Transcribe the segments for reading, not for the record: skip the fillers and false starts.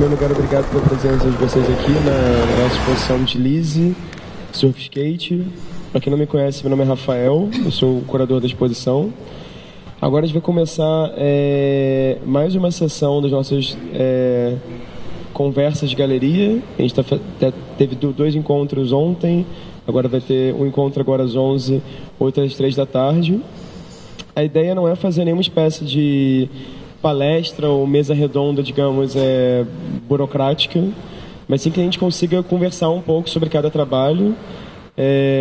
primeiro lugar, obrigado pela presença de vocês aqui na nossa exposição de Lise, Surf Skate. Para quem não me conhece, meu nome é Rafael, eu sou o curador da exposição. Agora a gente vai começar mais uma sessão das nossas conversas de galeria. A gente teve 2 encontros ontem, agora vai ter um encontro agora às 11, outro às 3 da tarde. A ideia não é fazer nenhuma espécie de palestra ou mesa redonda, digamos, burocrática, mas sim que a gente consiga conversar um pouco sobre cada trabalho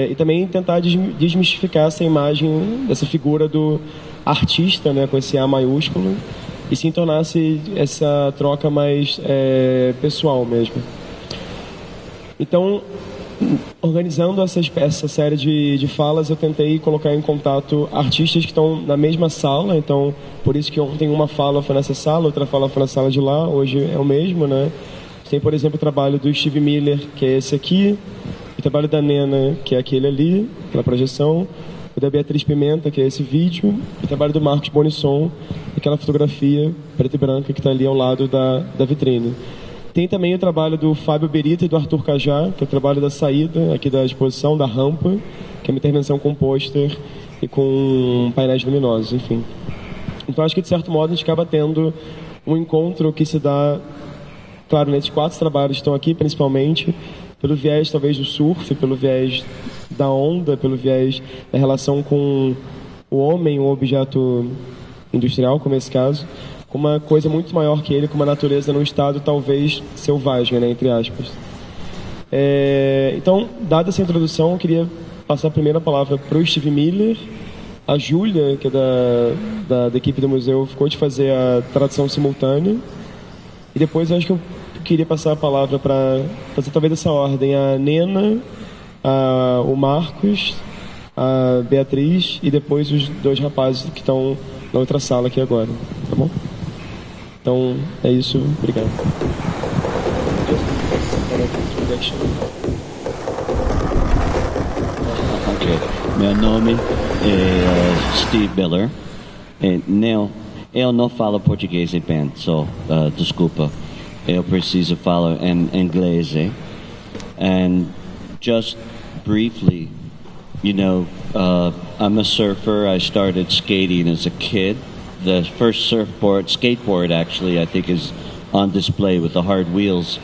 e também tentar desmistificar essa imagem, dessa figura do artista, né, com esse A maiúsculo, e sim tornar-se essa troca mais pessoal mesmo. Então, organizando essa série de falas, eu tentei colocar em contato artistas que estão na mesma sala. Então, por isso que ontem uma fala foi nessa sala, outra fala foi na sala de lá, hoje é o mesmo, né? Tem, por exemplo, o trabalho do Steve Miller, que é esse aqui, o trabalho da Nena, que é aquele ali, aquela projeção, o da Beatriz Pimenta, que é esse vídeo, e o trabalho do Marcos Bonisson, aquela fotografia preta e branca que está ali ao lado da vitrine. Tem também o trabalho do Fábio Berita e do Arthur Cajá, que é o trabalho da saída aqui da exposição, da rampa, que é uma intervenção com pôster e com painéis luminosos, enfim. Então acho que de certo modo a gente acaba tendo um encontro que se dá, claro, nesses 4 trabalhos que estão aqui principalmente, pelo viés talvez do surf, pelo viés da onda, pelo viés da relação com o homem, o objeto industrial, como é esse caso, com uma coisa muito maior que ele, com uma natureza num estado talvez selvagem, né, entre aspas. Então, dada essa introdução, eu queria passar a primeira palavra para o Steve Miller. A Júlia, que é da equipe do museu, ficou de fazer a tradução simultânea. E depois eu acho que eu queria passar a palavra para fazer talvez essa ordem: a Nena, o Marcos, a Beatriz e depois os 2 rapazes que estão na outra sala aqui agora, tá bom? Então, é isso. Obrigado. Ok. Meu nome é Steve Miller. Eu não falo português bem, desculpa. Eu preciso falar em inglês. And just briefly, I'm a surfer. I started skating as a kid. The first skateboard actually, I think is on display with the hard wheels.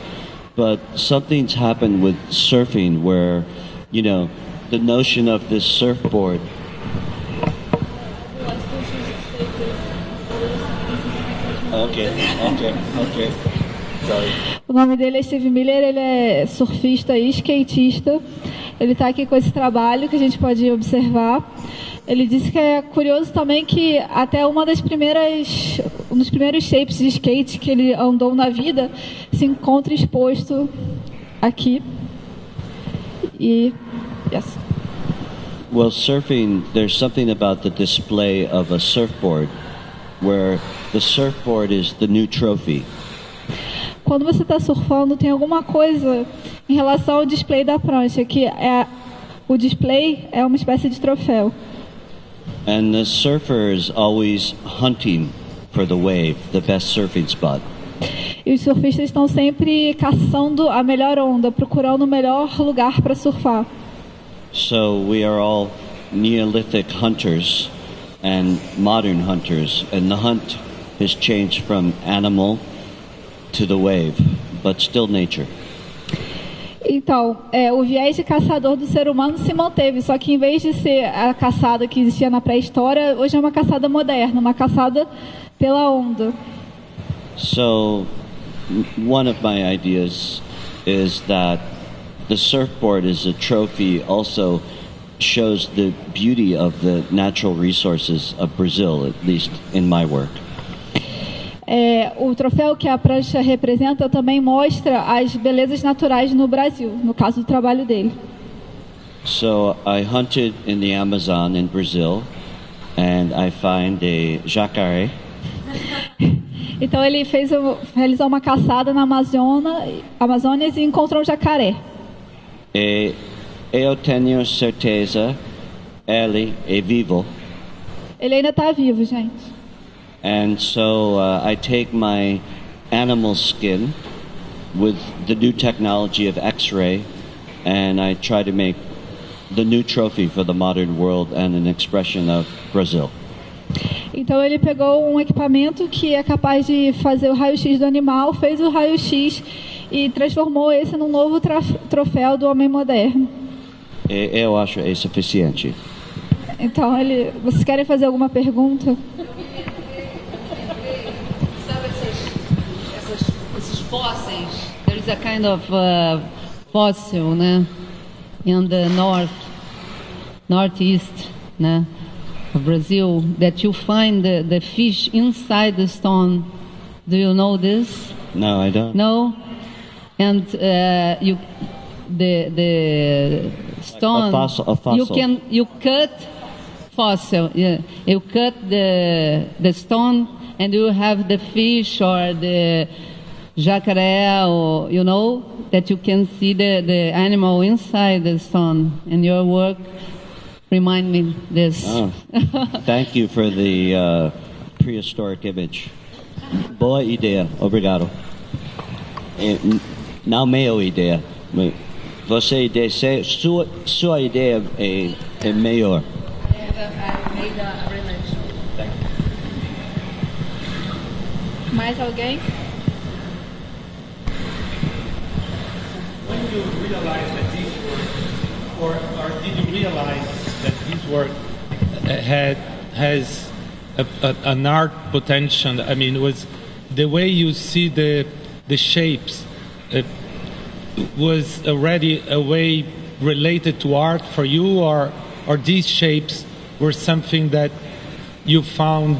But something's happened with surfing where, the notion of this surfboard. Okay. Sorry. O nome dele é Steve Miller, ele é surfista e skatista. Ele está aqui com esse trabalho que a gente pode observar. Ele disse que é curioso também que até um dos primeiros shapes de skate que ele andou na vida se encontra exposto aqui. Yes. Well, surfing, there's something about the display of a surfboard where the surfboard is the new trophy. Quando você está surfando, tem alguma coisa em relação ao display da prancha, que o display é uma espécie de troféu. And the surfer is always hunting for the wave, the best surfing spot. E os surfistas estão sempre caçando a melhor onda, procurando o melhor lugar para surfar. So we are all Neolithic hunters and modern hunters, and the hunt has changed from animal to the wave, but still nature. Então, o viés de caçador do ser humano se manteve, só que em vez de ser a caçada que existia na pré-história, hoje é uma caçada moderna, uma caçada pela onda. So, one of my ideas is that the surfboard is a trophy also shows the beauty of the natural resources of Brazil, at least in my work. O troféu que a prancha representa também mostra as belezas naturais no Brasil, no caso do trabalho dele. So I hunted in the Amazon in Brazil, and I find a jacaré. Então ele realizou uma caçada na Amazônia e encontrou um jacaré. E eu tenho certeza ele é vivo. Ele ainda está vivo, gente. And so I take my animal skin with the new technology of X-ray, and I try to make the new trophy for the modern world and an expression of Brazil. Então ele pegou um equipamento que é capaz de fazer o raio-x do animal, fez o raio-x e transformou esse num novo troféu do homem moderno. Eu acho suficiente. Então vocês querem fazer alguma pergunta? Sabe esses fósseis? There is a kind of fossil, né? In the northeast, né? Of Brazil, that you find the fish inside the stone. Do you know this? No, I don't. No, and the stone. Like a fossil. You cut fossil. Yeah, you cut the stone, and you have the fish or the jacaré, or that you can see the animal inside the stone. And your work remind me this. Oh, thank you for the prehistoric image. Boa ideia, obrigado. Não minha ideia. Sua ideia é melhor. Mais alguém? When you realize that these work, or did you realize that this work has an art potential? I mean, was the way you see the shapes was already a way related to art for you, or these shapes were something that you found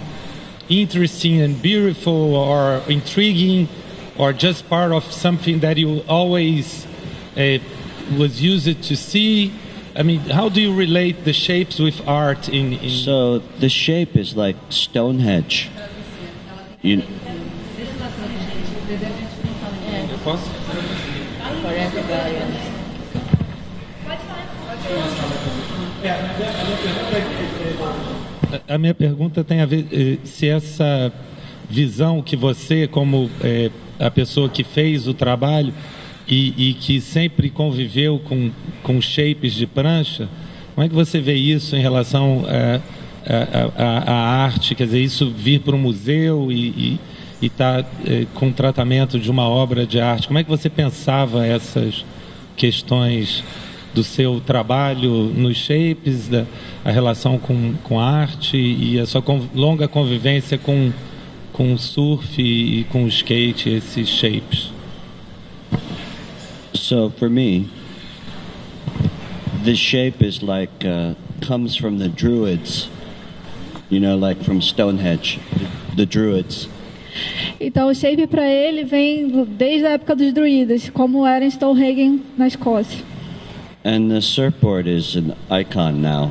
interesting and beautiful or intriguing, or just part of something that you always was used to see? I mean, how do you relate the shapes with art in... So the shape is like Stonehenge. You... A minha pergunta tem a ver se essa visão que você, como a pessoa que fez o trabalho e que sempre conviveu com shapes de prancha, como é que você vê isso em relação à arte? Quer dizer, isso vir para um museu e estar com o tratamento de uma obra de arte. Como é que você pensava essas questões do seu trabalho nos shapes, a relação com a arte e a sua longa convivência com o surf e com o skate, esses shapes? So for me, the shape is like comes from the Druids, like from Stonehenge, the Druids. Então o shape para ele vem desde a época dos druidas, como era em Stonehenge na Escócia. And the surfboard is an icon now.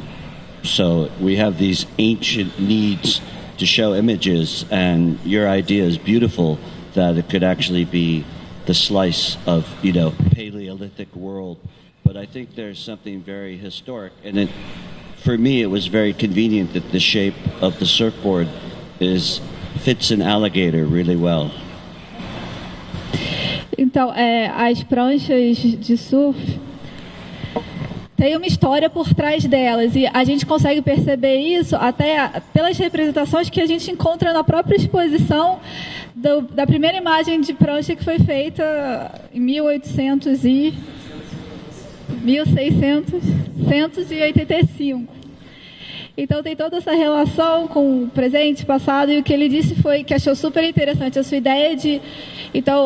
So we have these ancient needs to show images, and your idea is beautiful that it could actually be the slice of, Paleolithic world. But I think there's something very historic, and for me it was very convenient that the shape of the surfboard fits an alligator really well. Então, as pranchas de surf tem uma história por trás delas, e a gente consegue perceber isso até pelas representações que a gente encontra na própria exposição da primeira imagem de prancha que foi feita em 1685. Então tem toda essa relação com o presente, passado, e o que ele disse foi que achou super interessante a sua ideia de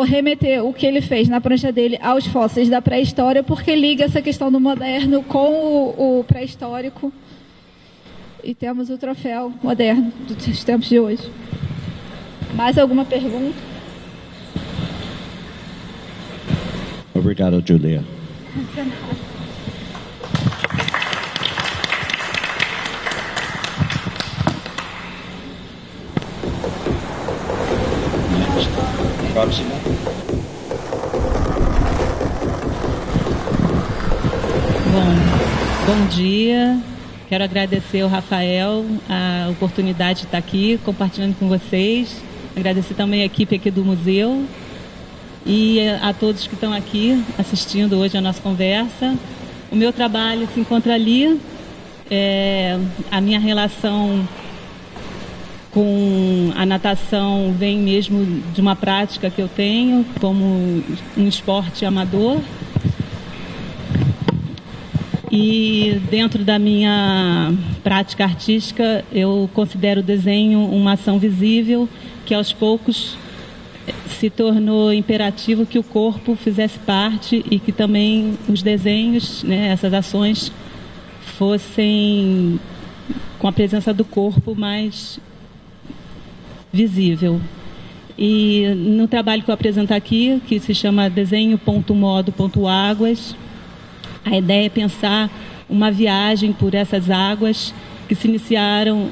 remeter o que ele fez na prancha dele aos fósseis da pré-história, porque liga essa questão do moderno com o pré-histórico, e temos o troféu moderno dos tempos de hoje. Mais alguma pergunta? Obrigado, Julia. Próxima. Bom dia. Quero agradecer ao Rafael a oportunidade de estar aqui compartilhando com vocês. Agradecer também a equipe aqui do museu. e a todos que estão aqui assistindo hoje a nossa conversa. O meu trabalho se encontra ali, a minha relação com a natação vem mesmo de uma prática que eu tenho como um esporte amador. E dentro da minha prática artística, eu considero o desenho uma ação visível que aos poucos se tornou imperativo que o corpo fizesse parte e que também os desenhos, né, essas ações, fossem com a presença do corpo mais visível. E no trabalho que eu apresento aqui, que se chama Desenho.modo.águas, a ideia é pensar uma viagem por essas águas que se iniciaram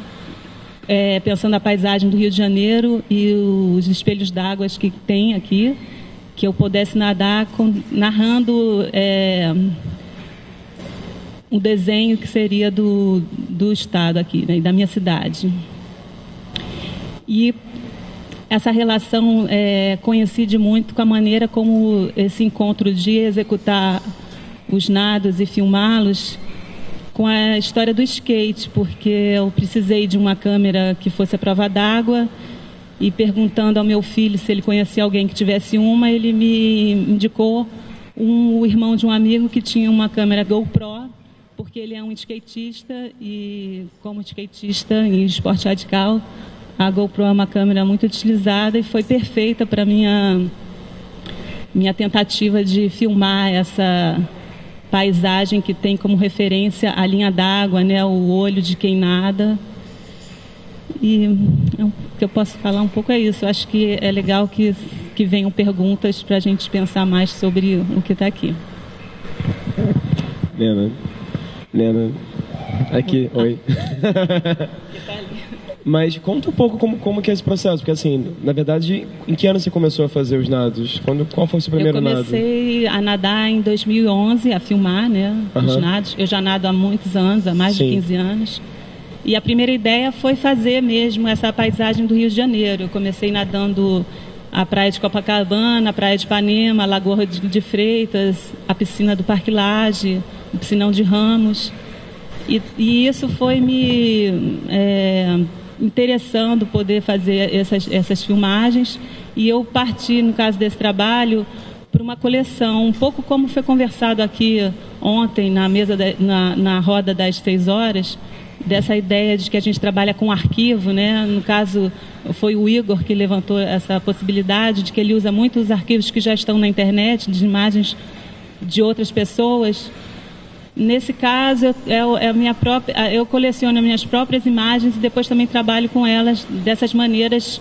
pensando a paisagem do Rio de Janeiro e os espelhos d'água que tem aqui, que eu pudesse nadar narrando um desenho que seria do estado aqui, né, da minha cidade. E essa relação coincide muito com a maneira como esse encontro de executar os nados e filmá-los com a história do skate, porque eu precisei de uma câmera que fosse à prova d'água e perguntando ao meu filho se ele conhecia alguém que tivesse uma, ele me indicou o irmão de um amigo que tinha uma câmera GoPro, porque ele é um skatista e como skatista em esporte radical, a GoPro é uma câmera muito utilizada e foi perfeita para minha tentativa de filmar essa paisagem que tem como referência a linha d'água, né, o olho de quem nada. E o que eu posso falar um pouco é isso. Eu acho que é legal que venham perguntas para a gente pensar mais sobre o que está aqui. Lena, aqui, oi. Mas conta um pouco como que é esse processo, porque assim, na verdade, em que ano você começou a fazer os nados? Qual foi o seu primeiro nado? Eu comecei a nadar em 2011, a filmar, né, os nados. Eu já nado há muitos anos, há mais de 15 anos. E a primeira ideia foi fazer mesmo essa paisagem do Rio de Janeiro. Eu comecei nadando a praia de Copacabana, a praia de Ipanema, a Lagoa de Freitas, a piscina do Parque Lage, o piscinão de Ramos. E isso foi me interessando poder fazer essas filmagens, e eu parti, no caso desse trabalho, para uma coleção, um pouco como foi conversado aqui ontem na mesa na roda das 6 horas, dessa ideia de que a gente trabalha com arquivo, né? No caso foi o Igor que levantou essa possibilidade de que ele usa muito os arquivos que já estão na internet, de imagens de outras pessoas. Nesse caso, eu coleciono as minhas próprias imagens e depois também trabalho com elas dessas maneiras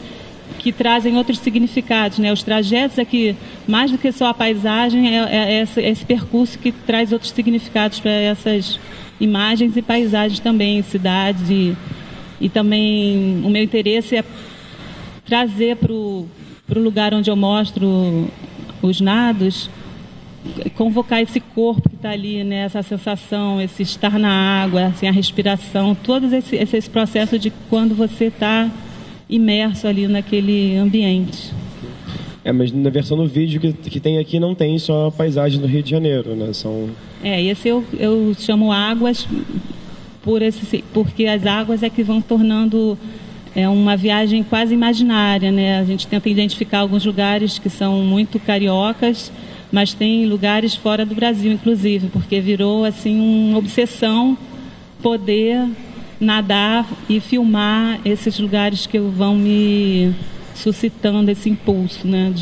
que trazem outros significados, né? Os trajetos aqui, mais do que só a paisagem, é esse percurso que traz outros significados para essas imagens e paisagens também, cidades. E também o meu interesse é trazer para o lugar onde eu mostro os nados, convocar esse corpo que está ali, né? Essa sensação, esse estar na água, assim, a respiração, todo esse processo de quando você está imerso ali naquele ambiente. Mas na versão do vídeo que tem aqui não tem só a paisagem do Rio de Janeiro, né? Esse eu chamo águas porque as águas é que vão tornando uma viagem quase imaginária, né? A gente tenta identificar alguns lugares que são muito cariocas, mas tem lugares fora do Brasil, inclusive, porque virou assim uma obsessão poder nadar e filmar esses lugares que vão me suscitando esse impulso, né?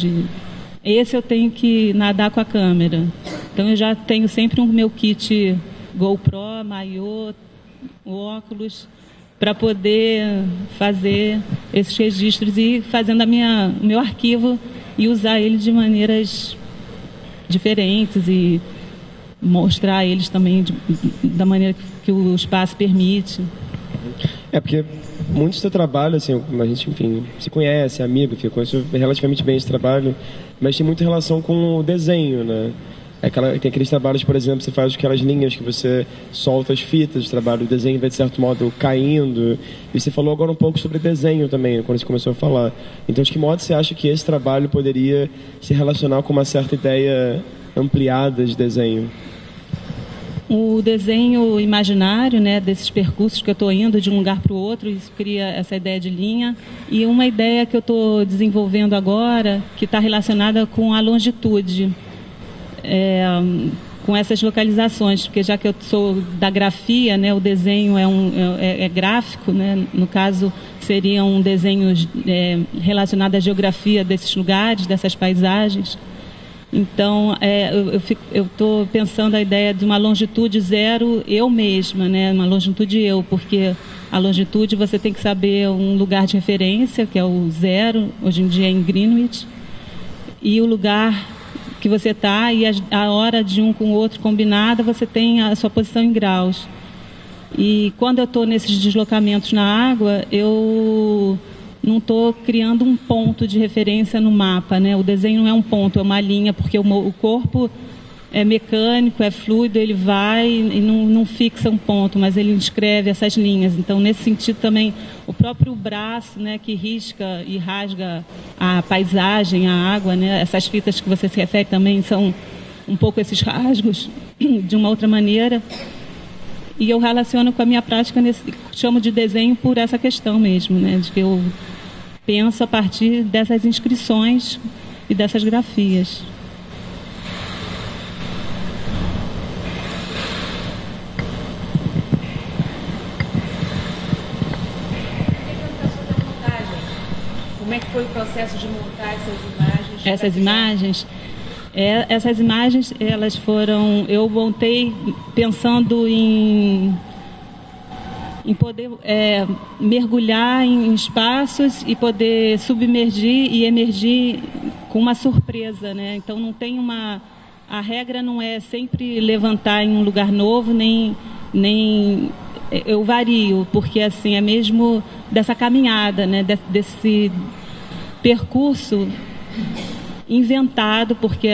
Esse eu tenho que nadar com a câmera. Então eu já tenho sempre o meu kit GoPro, maiô, óculos, para poder fazer esses registros e fazendo o meu arquivo e usar ele de maneiras diferentes e mostrar eles também da maneira que o espaço permite. Porque muito do seu trabalho, assim, a gente, enfim, se conhece, é amigo, conheço relativamente bem esse trabalho, mas tem muita relação com o desenho, né? Tem aqueles trabalhos, por exemplo, você faz aquelas linhas que você solta as fitas, o desenho vai, de certo modo, caindo. E você falou agora um pouco sobre desenho também, quando você começou a falar. Então, de que modo você acha que esse trabalho poderia se relacionar com uma certa ideia ampliada de desenho? O desenho imaginário, né, desses percursos que eu estou indo de um lugar para o outro, isso cria essa ideia de linha. E uma ideia que eu estou desenvolvendo agora, que está relacionada com a longitude, com essas localizações, porque já que eu sou da grafia, né, o desenho é gráfico, né, no caso seriam desenhos relacionados à geografia desses lugares, dessas paisagens. Então, eu estou pensando a ideia de uma longitude zero eu mesma, né? Uma longitude eu, porque a longitude você tem que saber um lugar de referência, que é o zero, hoje em dia é em Greenwich, e o lugar que você está e a hora de um com o outro combinada, você tem a sua posição em graus. E quando eu estou nesses deslocamentos na água, eu não estou criando um ponto de referência no mapa, né? O desenho não é um ponto, é uma linha, porque o corpo é mecânico, é fluido, ele vai e não fixa um ponto, mas ele escreve essas linhas. Então, nesse sentido também, o próprio braço, né, que risca e rasga a paisagem, a água, né? Essas fitas que você se refere também são um pouco esses rasgos de uma outra maneira. E eu relaciono com a minha prática, chamo de desenho por essa questão mesmo, né? De que eu penso a partir dessas inscrições e dessas grafias. Como é que foi o processo de montar essas imagens? Essas imagens, elas foram... Eu montei pensando em poder mergulhar em espaços e poder submergir e emergir com uma surpresa, né? Então não tem a regra não é sempre levantar em um lugar novo, nem eu vario, porque assim é mesmo dessa caminhada, né? Desse percurso inventado, porque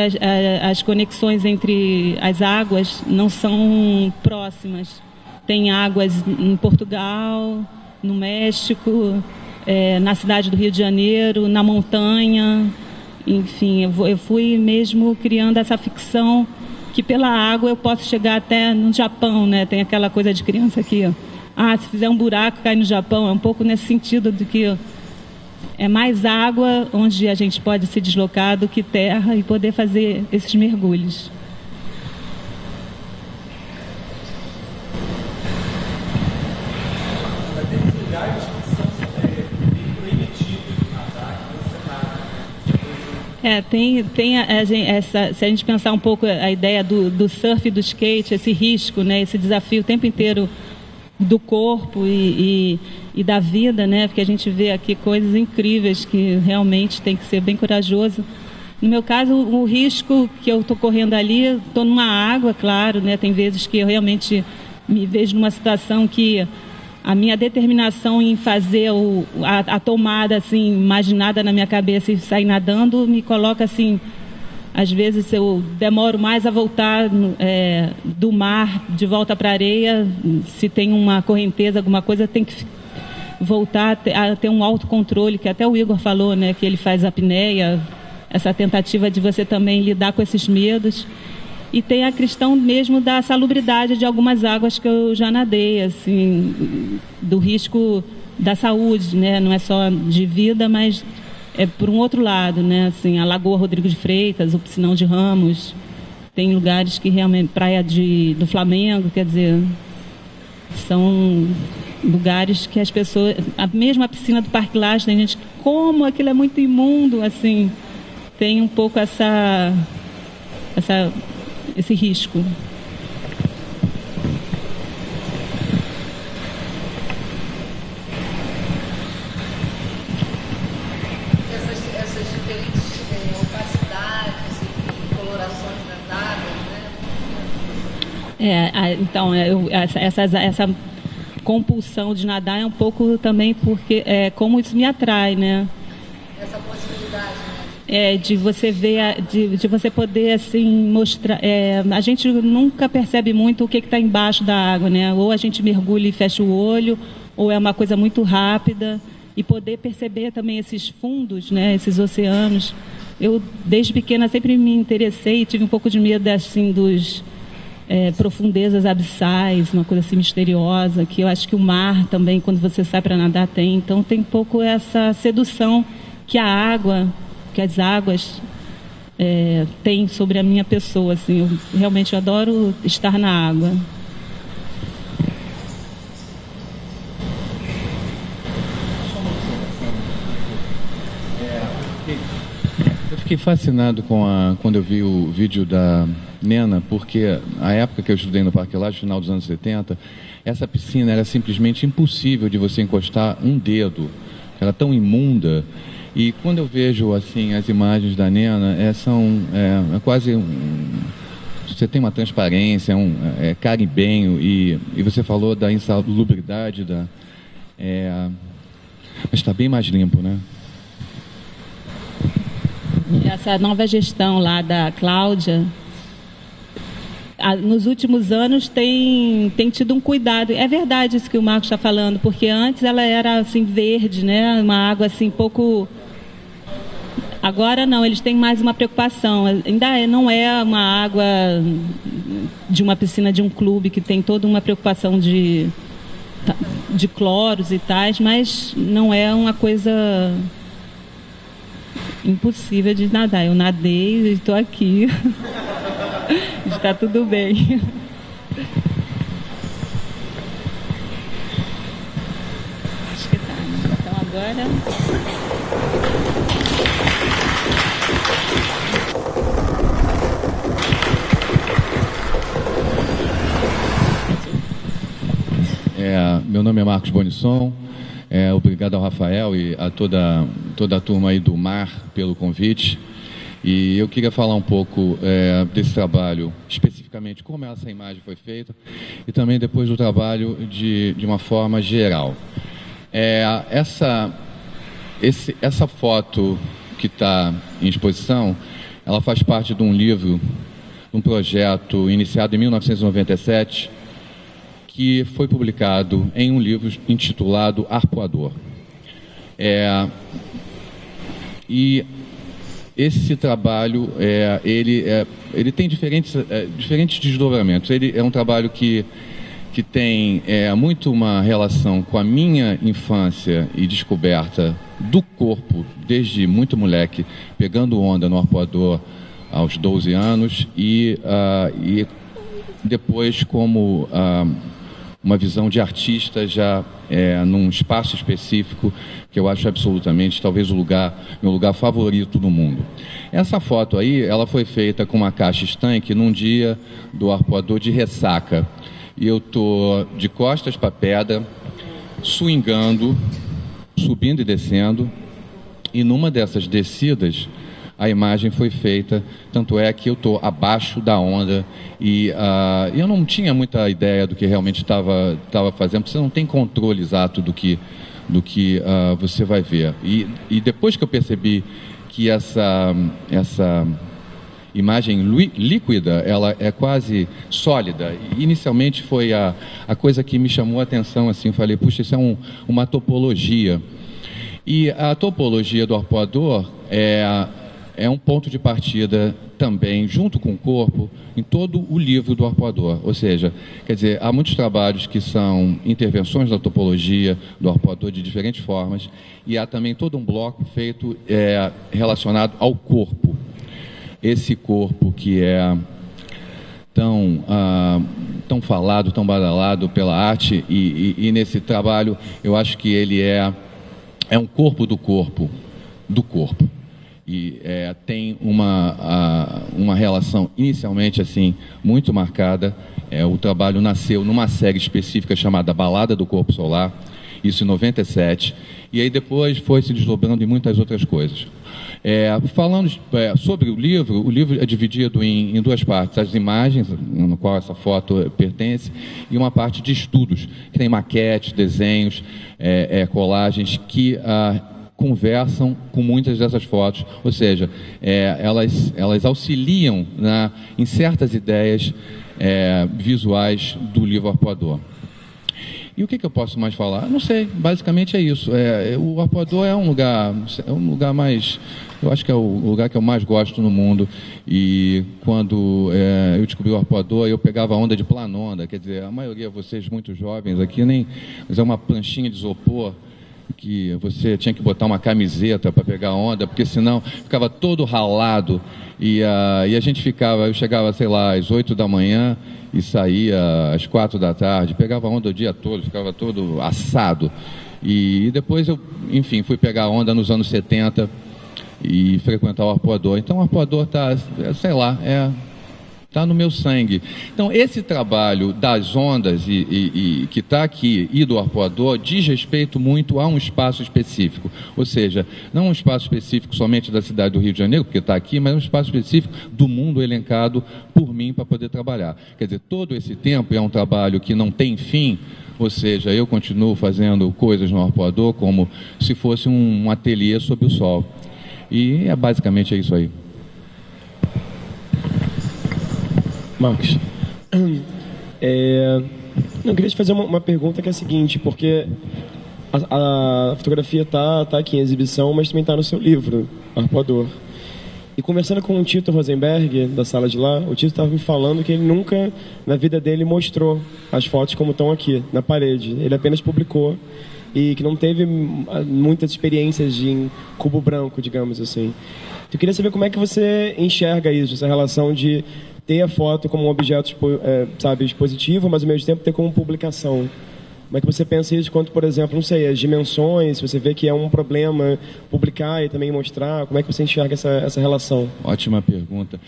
as conexões entre as águas não são próximas. Tem águas em Portugal, no México, na cidade do Rio de Janeiro, na montanha. Enfim, eu fui mesmo criando essa ficção que pela água eu posso chegar até no Japão, né? Tem aquela coisa de criança aqui, ó. Se fizer um buraco, cai no Japão. É um pouco nesse sentido de que é mais água onde a gente pode se deslocar do que terra e poder fazer esses mergulhos. Se a gente pensar um pouco a ideia do surf e do skate, esse risco, né, esse desafio o tempo inteiro do corpo e da vida, né, porque a gente vê aqui coisas incríveis que realmente tem que ser bem corajoso. No meu caso, o risco que eu estou correndo ali, estou numa água, claro, né, tem vezes que eu realmente me vejo numa situação que a minha determinação em fazer a tomada assim, imaginada na minha cabeça e sair nadando me coloca assim, às vezes eu demoro mais a voltar do mar de volta para a areia. Se tem uma correnteza, alguma coisa, tem que voltar a ter um autocontrole, que até o Igor falou, né, que ele faz apneia, essa tentativa de você também lidar com esses medos. E tem a questão mesmo da salubridade de algumas águas que eu já nadei, assim, do risco da saúde, né? Não é só de vida, mas é por um outro lado, né? Assim, a Lagoa Rodrigo de Freitas, o Piscinão de Ramos, tem lugares que realmente, Praia do Flamengo, quer dizer, são lugares que as pessoas, mesmo a piscina do Parque Lage, tem gente que, como aquilo é muito imundo, assim, tem um pouco esse risco. Essas diferentes opacidades e colorações das águas, né? Então, essa compulsão de nadar é um pouco também porque como isso me atrai, né? Essa possibilidade, de você ver, de você poder assim mostrar. A gente nunca percebe muito o que está embaixo da água, né? Ou a gente mergulha e fecha o olho, ou é uma coisa muito rápida. E poder perceber também esses fundos, né? Esses oceanos. Eu desde pequena sempre me interessei, tive um pouco de medo assim dos profundezas abissais, uma coisa assim misteriosa, que eu acho que o mar também, quando você sai para nadar, tem. Então tem um pouco essa sedução que a água, que as águas têm sobre a minha pessoa. Assim, eu realmente adoro estar na água. Eu fiquei fascinado quando eu vi o vídeo da Nena, porque a época que eu estudei no Parque Lage, final dos anos 70, essa piscina era simplesmente impossível de você encostar um dedo. Era tão imunda. E quando eu vejo assim as imagens da Nena, é quase você tem uma transparência, é carimbenho, e você falou da insalubridade, mas está bem mais limpo, né? Essa nova gestão lá da Cláudia, nos últimos anos tem tido um cuidado. É verdade isso que o Marcos está falando, porque antes ela era assim verde, né? Uma água assim pouco. Agora não, eles têm mais uma preocupação. Ainda não é uma água de uma piscina de um clube que tem toda uma preocupação de cloros e tais, mas não é uma coisa impossível de nadar. Eu nadei e estou aqui. Está tudo bem. Acho que tá. Então agora. Meu nome é Marcos Bonisson. Obrigado ao Rafael e a toda a turma aí do Mar pelo convite. E eu queria falar um pouco desse trabalho, especificamente como essa imagem foi feita, e também depois do trabalho de uma forma geral. Essa foto que está em exposição, ela faz parte de um livro, um projeto iniciado em 1997, que foi publicado em um livro intitulado Arpoador. E esse trabalho, ele tem diferentes desdobramentos. Ele é um trabalho que tem muito uma relação com a minha infância e descoberta do corpo, desde muito moleque, pegando onda no arpoador aos 12 anos, e depois como uma visão de artista já num espaço específico que eu acho absolutamente, talvez meu lugar favorito no mundo. Essa foto aí, ela foi feita com uma caixa estanque num dia do arpoador de ressaca. E eu tô de costas para a pedra, swingando, subindo e descendo. E numa dessas descidas, a imagem foi feita, tanto é que eu estou abaixo da onda e eu não tinha muita ideia do que realmente estava fazendo, porque você não tem controle exato do que você vai ver. E depois que eu percebi que essa imagem líquida, ela é quase sólida, inicialmente foi a coisa que me chamou a atenção, assim, eu falei, puxa, isso é uma topologia. E a topologia do arpoador é um ponto de partida também, junto com o corpo, em todo o livro do arpoador. Ou seja, quer dizer, há muitos trabalhos que são intervenções da topologia do arpoador de diferentes formas, e há também todo um bloco feito relacionado ao corpo. Esse corpo que é tão falado, tão badalado pela arte, e nesse trabalho eu acho que ele é um corpo do corpo, e tem uma relação inicialmente assim muito marcada. O trabalho nasceu numa série específica chamada Balada do Corpo Solar, isso em 97, e aí depois foi se desdobrando em muitas outras coisas. Falando sobre o livro é dividido em duas partes: as imagens, no qual essa foto pertence, e uma parte de estudos, que tem maquetes, desenhos, colagens, que conversam com muitas dessas fotos, ou seja, elas auxiliam em certas ideias visuais do livro Arpoador. E o que eu posso mais falar? Não sei, basicamente é isso. O Arpoador é um lugar mais... Eu acho que é o lugar que eu mais gosto no mundo. E quando eu descobri o Arpoador, eu pegava onda de planonda. Quer dizer, a maioria de vocês muito jovens aqui, mas é uma planchinha de isopor que você tinha que botar uma camiseta para pegar onda, porque senão ficava todo ralado. E a gente eu chegava, sei lá, às 8 da manhã e saía às 4 da tarde, pegava onda o dia todo, ficava todo assado. E depois eu, enfim, fui pegar onda nos anos 70 e frequentar o Arpoador. Então o Arpoador está, sei lá, está no meu sangue. Então, esse trabalho das ondas e que está aqui e do Arpoador diz respeito muito a um espaço específico. Ou seja, não um espaço específico somente da cidade do Rio de Janeiro, porque está aqui, mas um espaço específico do mundo elencado por mim para poder trabalhar. Quer dizer, todo esse tempo é um trabalho que não tem fim, ou seja, eu continuo fazendo coisas no Arpoador como se fosse um ateliê sob o sol. E basicamente é isso aí. Marcos, eu queria te fazer uma pergunta que é a seguinte, porque a fotografia está aqui em exibição, mas também está no seu livro, Arpoador. E conversando com o Tito Rosenberg, da sala de lá, o Tito estava me falando que ele nunca, na vida dele, mostrou as fotos como estão aqui, na parede. Ele apenas publicou e que não teve muitas experiências em cubo branco, digamos assim. Eu queria saber como é que você enxerga isso, essa relação de ter a foto como um objeto, expositivo, mas ao mesmo tempo ter como publicação. Como é que você pensa isso quanto, por exemplo, não sei, as dimensões, se você vê que é um problema publicar e também mostrar, como é que você enxerga essa relação? Ótima pergunta.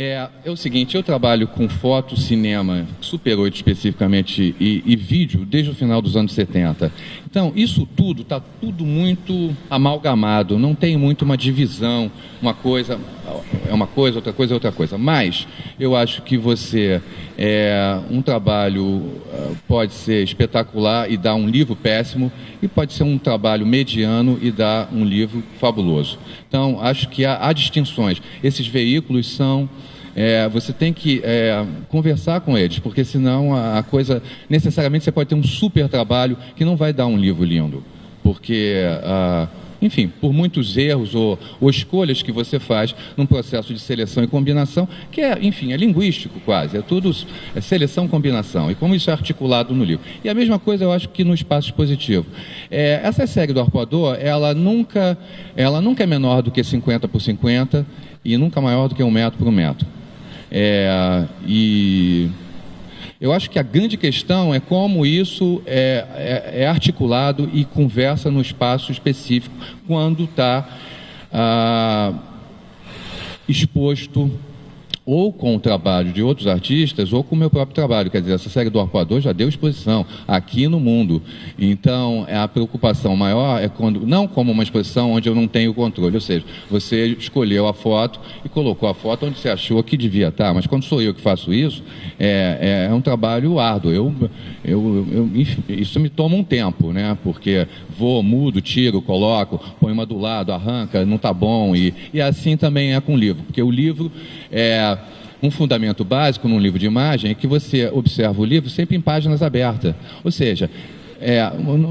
É o seguinte, eu trabalho com foto, cinema, Super 8 especificamente, e vídeo desde o final dos anos 70. Então, isso tudo está tudo muito amalgamado, não tem muito uma divisão, uma coisa é uma coisa, outra coisa é outra coisa. Mas eu acho que um trabalho pode ser espetacular e dar um livro péssimo, e pode ser um trabalho mediano e dar um livro fabuloso. Então, acho que há distinções. Esses veículos são... você tem que conversar com eles, porque senão a coisa... Necessariamente você pode ter um super trabalho que não vai dar um livro lindo, porque... enfim, por muitos erros ou escolhas que você faz num processo de seleção e combinação, que é linguístico quase, é tudo seleção e combinação, e como isso é articulado no livro. E a mesma coisa eu acho que no espaço expositivo. Essa série do Arpoador, ela nunca é menor do que 50 por 50 e nunca maior do que 1 metro por 1 metro. E eu acho que a grande questão é como isso é articulado e conversa no espaço específico quando está exposto ou com o trabalho de outros artistas ou com o meu próprio trabalho. Quer dizer, essa série do Arpoador já deu exposição aqui no mundo. Então, a preocupação maior é quando, não como uma exposição onde eu não tenho controle, ou seja, você escolheu a foto e colocou a foto onde você achou que devia estar, mas quando sou eu que faço isso, é um trabalho árduo. Enfim, isso me toma um tempo, né? Porque vou, mudo, tiro, coloco, põe uma do lado, arranca, não está bom, e assim também é com o livro, porque o livro um fundamento básico num livro de imagem é que você observa o livro sempre em páginas abertas. Ou seja,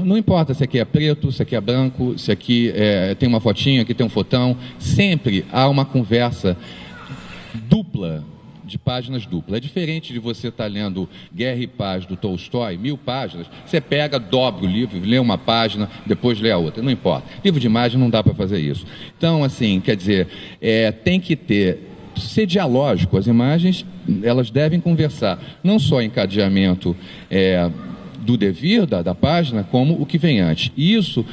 não importa se aqui é preto, se aqui é branco, se aqui tem uma fotinha, aqui tem um fotão, sempre há uma conversa dupla, de páginas duplas. É diferente de você estar lendo Guerra e Paz do Tolstói, 1000 páginas, você pega, dobra o livro, lê uma página, depois lê a outra, não importa. Livro de imagem não dá para fazer isso. Então, assim, quer dizer, tem que ser dialógico, as imagens elas devem conversar, não só encadeamento do devir da página, como o que vem antes. E isso,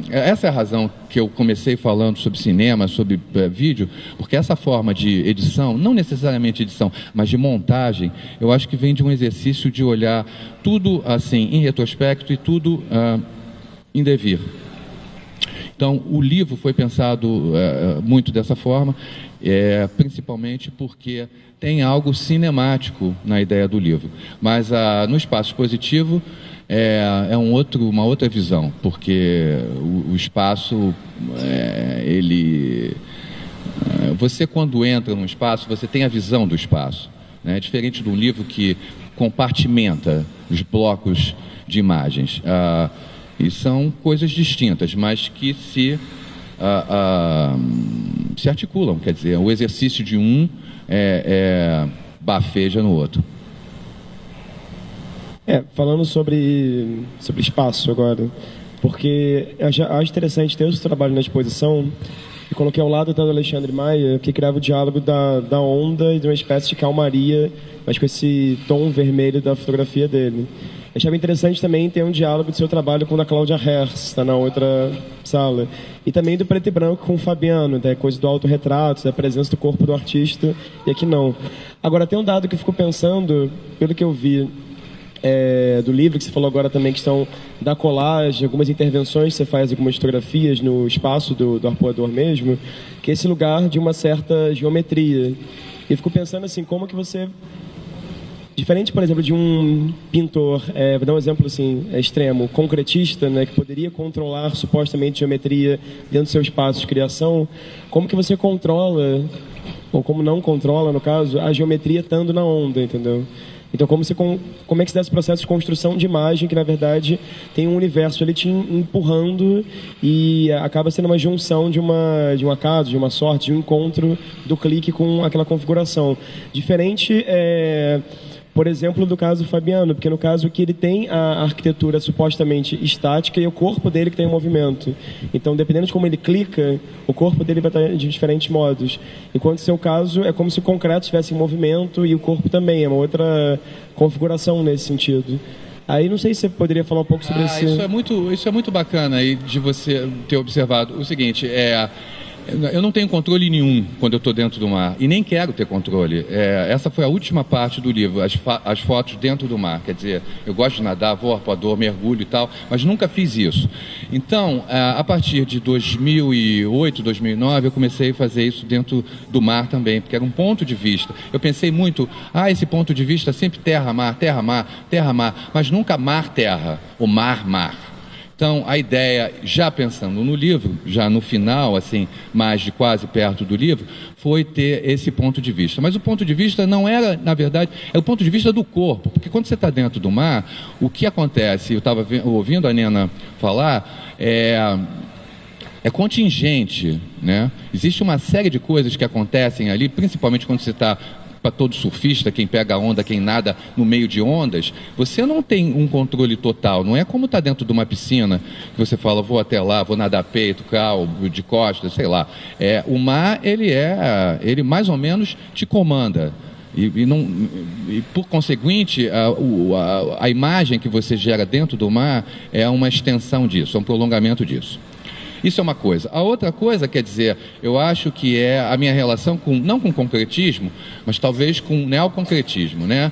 essa é a razão que eu comecei falando sobre cinema, sobre vídeo, porque essa forma de edição, não necessariamente edição, mas de montagem, eu acho que vem de um exercício de olhar tudo assim em retrospecto e tudo em devir. Então, o livro foi pensado muito dessa forma, principalmente porque tem algo cinemático na ideia do livro. Mas no espaço expositivo uma outra visão, porque o espaço, você quando entra num espaço, você tem a visão do espaço, né? É diferente de um livro que compartimenta os blocos de imagens. E são coisas distintas, mas que se articulam. Quer dizer, o exercício de um bafeja no outro. Falando sobre espaço agora, porque eu acho interessante ter esse trabalho na exposição. E coloquei ao lado do Alexandre Maia, que criava o diálogo da onda e de uma espécie de calmaria, mas com esse tom vermelho da fotografia dele. Achava interessante também ter um diálogo do seu trabalho com o da Cláudia Herz, está na outra sala. E também do preto e branco com o Fabiano, da coisa do autorretrato, da presença do corpo do artista, e aqui não. Agora, tem um dado que eu fico pensando, pelo que eu vi do livro, que você falou agora também, questão da colagem, algumas intervenções que você faz, algumas fotografias no espaço do arpoador mesmo, que é esse lugar de uma certa geometria. E eu fico pensando assim, como que você... Diferente, por exemplo, de um pintor, vou dar um exemplo assim, extremo, concretista, né, que poderia controlar supostamente geometria dentro do seu espaço de criação, como que você controla, ou como não controla, no caso, a geometria estando na onda, entendeu? Então, como é que se dá esse processo de construção de imagem que, na verdade, tem um universo ali te empurrando e acaba sendo uma junção de um acaso, de uma sorte, de um encontro do clique com aquela configuração. Diferente, por exemplo, do caso do Fabiano, porque no caso aqui ele tem a arquitetura supostamente estática e o corpo dele que tem um movimento. Então, dependendo de como ele clica, o corpo dele vai estar de diferentes modos. Enquanto no seu caso, é como se o concreto estivesse em movimento e o corpo também. É uma outra configuração nesse sentido. Aí não sei se você poderia falar um pouco sobre isso. Isso é muito bacana aí de você ter observado. O seguinte, eu não tenho controle nenhum quando eu estou dentro do mar, e nem quero ter controle. Essa foi a última parte do livro, as fotos dentro do mar. Quer dizer, eu gosto de nadar, vou arpoador, mergulho e tal, mas nunca fiz isso. Então, a partir de 2008, 2009, eu comecei a fazer isso dentro do mar também, porque era um ponto de vista. Eu pensei muito, esse ponto de vista sempre terra-mar, terra-mar, terra-mar, mas nunca mar-terra, ou mar-mar. Então, a ideia, já pensando no livro, já no final, assim, mais de quase perto do livro, foi ter esse ponto de vista. Mas o ponto de vista não era, na verdade, é o ponto de vista do corpo. Porque quando você está dentro do mar, o que acontece, eu estava ouvindo a Nena falar, é contingente, né? Existe uma série de coisas que acontecem ali, principalmente quando você está... Para todo surfista, quem pega onda, quem nada no meio de ondas, você não tem um controle total. Não é como estar dentro de uma piscina, que você fala, vou até lá, vou nadar peito, cal, de costas, sei lá. O mar, ele mais ou menos te comanda. E por conseguinte, a imagem que você gera dentro do mar é uma extensão disso, é um prolongamento disso. Isso é uma coisa. A outra coisa, quer dizer, eu acho que é a minha relação não com concretismo, mas talvez com neoconcretismo, né?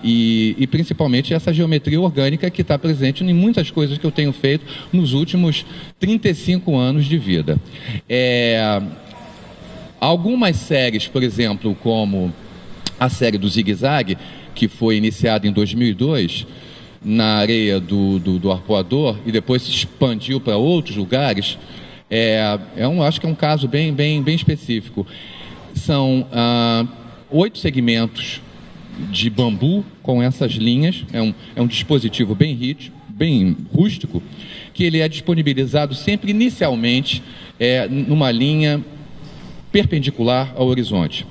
E principalmente essa geometria orgânica que está presente em muitas coisas que eu tenho feito nos últimos 35 anos de vida. Algumas séries, por exemplo, como a série do Zigue Zague, que foi iniciada em 2002... na areia do arpoador e depois se expandiu para outros lugares, acho que é um caso bem específico. São 8 segmentos de bambu com essas linhas, é um dispositivo bem rústico, que ele é disponibilizado sempre inicialmente numa linha perpendicular ao horizonte.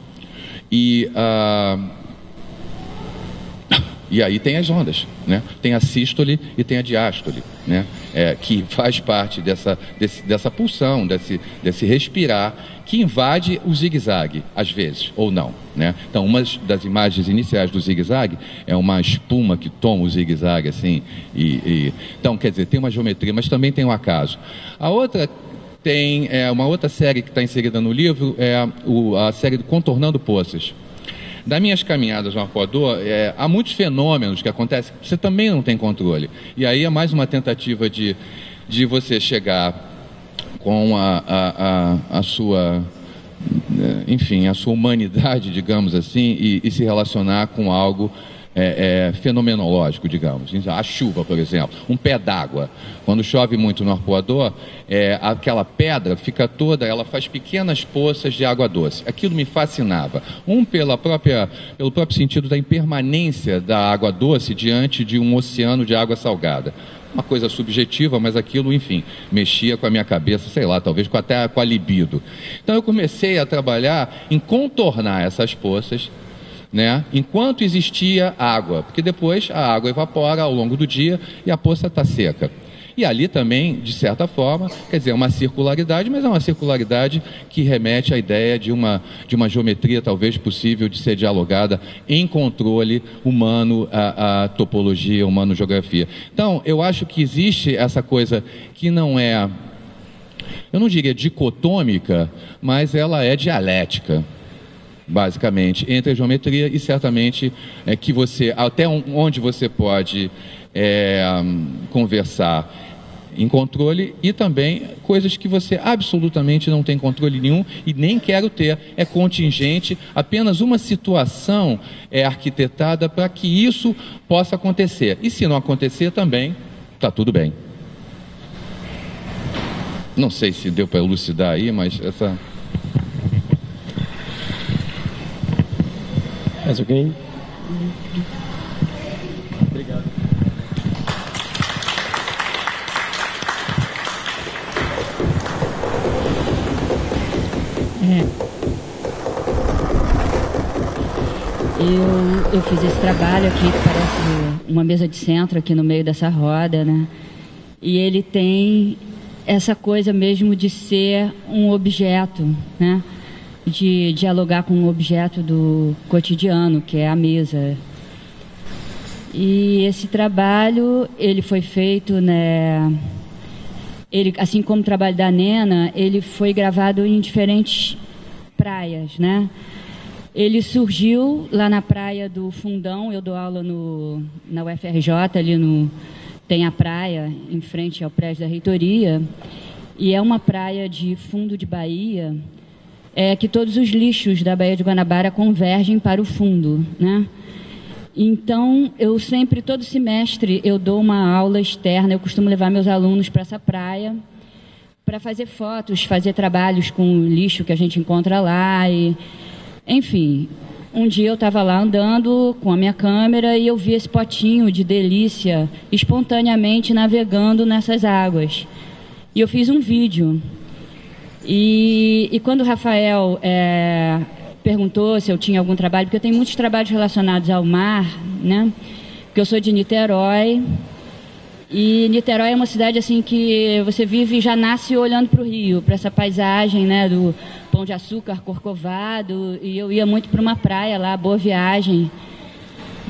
E aí tem as ondas, né? Tem a sístole e tem a diástole, né? Que faz parte dessa pulsão, desse respirar, que invade o zigue-zague, às vezes, ou não, né? Então, uma das imagens iniciais do zigue-zague é uma espuma que toma o zigue-zague, assim, então, quer dizer, tem uma geometria, mas também tem um acaso. A outra tem uma outra série que está inserida no livro, a série do Contornando Poças. Das minhas caminhadas no arpoador, há muitos fenômenos que acontecem que você também não tem controle. E aí é mais uma tentativa de você chegar com a sua, enfim, a sua humanidade, digamos assim, e se relacionar com algo fenomenológico, digamos. A chuva, por exemplo, um pé d'água. Quando chove muito no arpoador, aquela pedra fica toda, ela faz pequenas poças de água doce. Aquilo me fascinava. Pelo próprio sentido da impermanência da água doce diante de um oceano de água salgada. Uma coisa subjetiva, mas aquilo, enfim, mexia com a minha cabeça, sei lá, talvez até com a libido. Então eu comecei a trabalhar em contornar essas poças, né, enquanto existia água, porque depois a água evapora ao longo do dia e a poça está seca. E ali também, de certa forma, quer dizer, é uma circularidade, mas é uma circularidade que remete à ideia de uma geometria talvez possível de ser dialogada em controle humano, a topologia, humano-geografia. Então, eu acho que existe essa coisa que não é, eu não diria dicotômica, mas ela é dialética, basicamente, entre a geometria e certamente que você, até onde você pode conversar em controle e também coisas que você absolutamente não tem controle nenhum e nem quero ter, é contingente, apenas uma situação é arquitetada para que isso possa acontecer. E se não acontecer também, está tudo bem. Não sei se deu para elucidar aí, mas essa... Mais alguém? Obrigado. Eu fiz esse trabalho aqui, que parece uma mesa de centro aqui no meio dessa roda, né? E ele tem essa coisa mesmo de ser um objeto, né? De dialogar com um objeto do cotidiano, que é a mesa. E esse trabalho, ele foi feito, né? Ele, assim como o trabalho da Nena, ele foi gravado em diferentes praias, né? Ele surgiu lá na praia do Fundão. Eu dou aula na UFRJ, ali tem a praia em frente ao prédio da reitoria, e é uma praia de fundo de baía, que todos os lixos da Baía de Guanabara convergem para o fundo, né? Então, eu sempre, todo semestre, eu dou uma aula externa, eu costumo levar meus alunos para essa praia, para fazer fotos, fazer trabalhos com o lixo que a gente encontra lá, enfim, um dia eu estava lá andando com a minha câmera e eu vi esse potinho de delícia espontaneamente navegando nessas águas. E eu fiz um vídeo. E quando o Rafael perguntou se eu tinha algum trabalho, porque eu tenho muitos trabalhos relacionados ao mar, né? Porque eu sou de Niterói, e Niterói é uma cidade assim que você vive e já nasce olhando para o rio, para essa paisagem, né, do Pão de Açúcar, Corcovado, e eu ia muito para uma praia lá, Boa Viagem,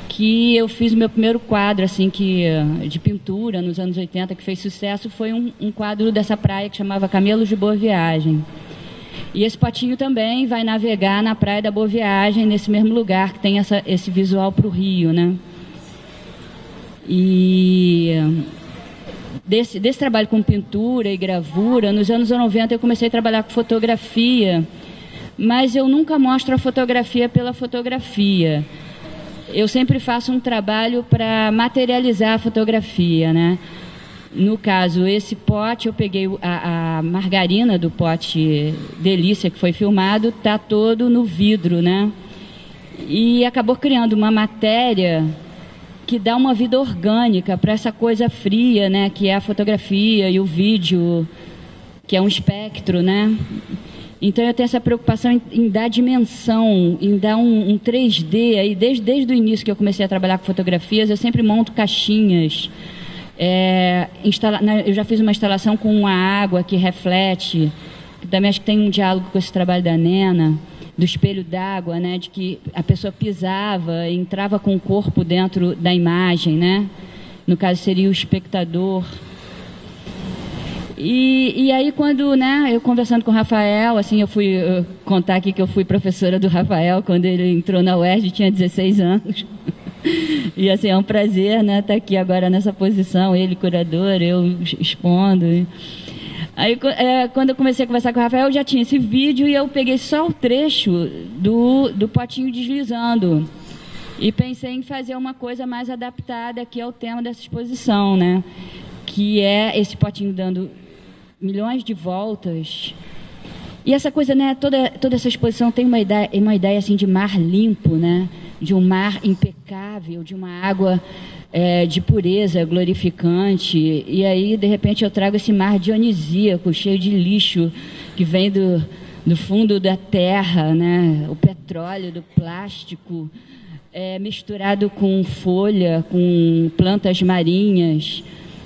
que eu fiz o meu primeiro quadro assim, de pintura nos anos 80, que fez sucesso, foi um quadro dessa praia que chamava Camelos de Boa Viagem. E esse potinho também vai navegar na praia da Boa Viagem, nesse mesmo lugar que tem esse visual para o rio, né? E desse trabalho com pintura e gravura, nos anos 90 eu comecei a trabalhar com fotografia, mas eu nunca mostro a fotografia pela fotografia. Eu sempre faço um trabalho para materializar a fotografia, né? No caso, esse pote, eu peguei a margarina do pote Delícia, que foi filmado, está todo no vidro, né? E acabou criando uma matéria que dá uma vida orgânica para essa coisa fria, né? Que é a fotografia e o vídeo, que é um espectro, né? Então eu tenho essa preocupação em dar dimensão, em dar um 3D. Aí, desde o início que eu comecei a trabalhar com fotografias, eu sempre monto caixinhas. Eu já fiz uma instalação com a água que reflete, que também acho que tem um diálogo com esse trabalho da Nena, do espelho d'água, né, de que a pessoa pisava, entrava com o corpo dentro da imagem, né? No caso seria o espectador. E aí quando, né, eu conversando com o Rafael, assim, eu fui contar aqui que eu fui professora do Rafael quando ele entrou na UERJ, tinha 16 anos. E assim, é um prazer, né, estar aqui agora nessa posição, ele curador, eu expondo. Aí, quando eu comecei a conversar com o Rafael, eu já tinha esse vídeo e eu peguei só o trecho do potinho deslizando. E pensei em fazer uma coisa mais adaptada aqui ao tema dessa exposição, né? Que é esse potinho dando milhões de voltas. E essa coisa, né? Toda essa exposição tem uma ideia assim, de mar limpo, né? De um mar impecável, de uma água de pureza, glorificante. E aí, de repente, eu trago esse mar dionisíaco, cheio de lixo, que vem do fundo da terra, né? O petróleo, do plástico, misturado com folha, com plantas marinhas.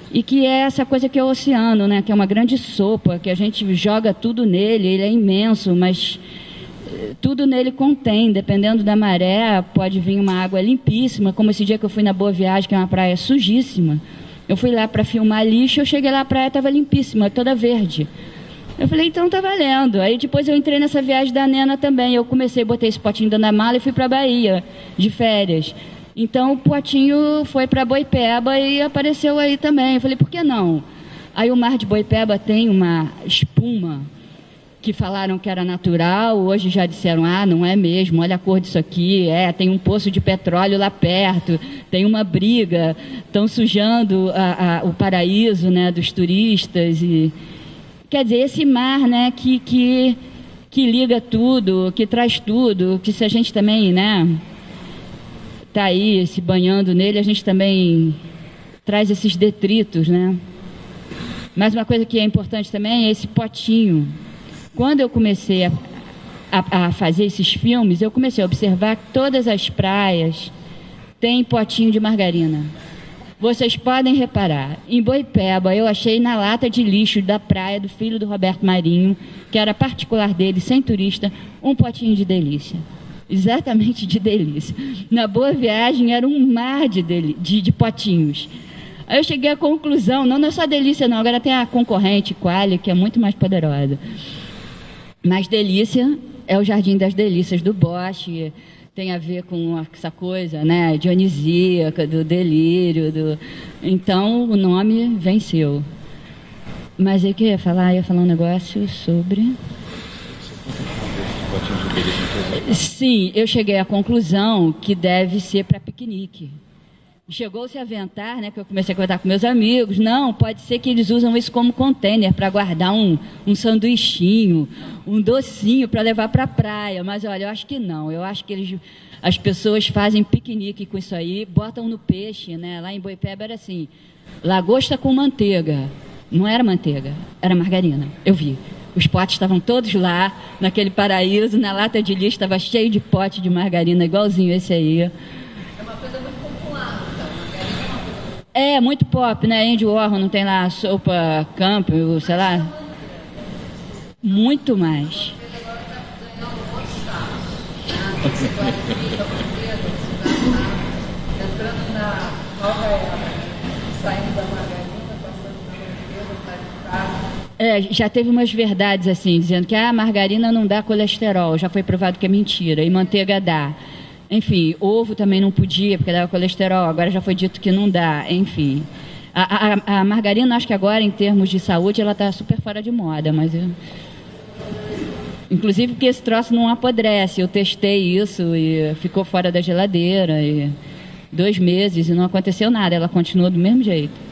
E que é essa coisa que é o oceano, né? Que é uma grande sopa, que a gente joga tudo nele, ele é imenso, mas tudo nele contém, dependendo da maré, pode vir uma água limpíssima, como esse dia que eu fui na Boa Viagem, que é uma praia sujíssima. Eu fui lá para filmar lixo, eu cheguei lá, a praia estava limpíssima, toda verde. Eu falei, então tá valendo. Aí depois eu entrei nessa viagem da Nena também, eu botei esse potinho dentro da mala e fui para a Bahia, de férias. Então o potinho foi para Boipeba e apareceu aí também. Eu falei, por que não? Aí o mar de Boipeba tem uma espuma que falaram que era natural, hoje já disseram, não é mesmo, olha a cor disso aqui, tem um poço de petróleo lá perto, tem uma briga, estão sujando o paraíso, né, dos turistas. E quer dizer, esse mar, né, que liga tudo, que traz tudo, que se a gente também, né, tá aí se banhando nele, a gente também traz esses detritos, né. Mas uma coisa que é importante também é esse potinho. Quando eu comecei a fazer esses filmes, eu comecei a observar que todas as praias têm potinho de margarina. Vocês podem reparar, em Boipeba eu achei na lata de lixo da praia do filho do Roberto Marinho, que era particular dele, sem turista, um potinho de delícia. Exatamente de delícia. Na Boa Viagem era um mar de potinhos. Aí eu cheguei à conclusão, não é só delícia não, agora tem a concorrente, Qualy, que é muito mais poderosa. Mas delícia é o Jardim das Delícias do Bosch, tem a ver com essa coisa, né, dionisíaca, do delírio, Então o nome venceu. Mas o que eu ia falar? Eu ia falar um negócio sobre... Sim, eu cheguei à conclusão que deve ser para piquenique. Chegou-se a aventar, né, que eu comecei a conversar com meus amigos, não, pode ser que eles usam isso como container para guardar um sanduichinho, um docinho para levar para a praia, mas olha, eu acho que não, eu acho que as pessoas fazem piquenique com isso aí, botam no peixe, né, lá em Boipeba era assim, lagosta com manteiga, não era manteiga, era margarina, eu vi. Os potes estavam todos lá, naquele paraíso, na lata de lixo estava cheio de pote de margarina, igualzinho esse aí. É uma coisa muito popular, então, margarina. É, muito pop, né? Andy Warhol não tem lá a sopa camp, sei lá. Muito mais. Entrando na nova era, saindo da margarina, passando na manteiga, já teve umas verdades assim, dizendo que a margarina não dá colesterol, já foi provado que é mentira, e manteiga dá. Enfim, ovo também não podia, porque dava colesterol, agora já foi dito que não dá, enfim. A margarina, acho que agora, em termos de saúde, ela está super fora de moda, mas... Inclusive porque esse troço não apodrece, eu testei isso e ficou fora da geladeira, e 2 meses e não aconteceu nada, ela continua do mesmo jeito.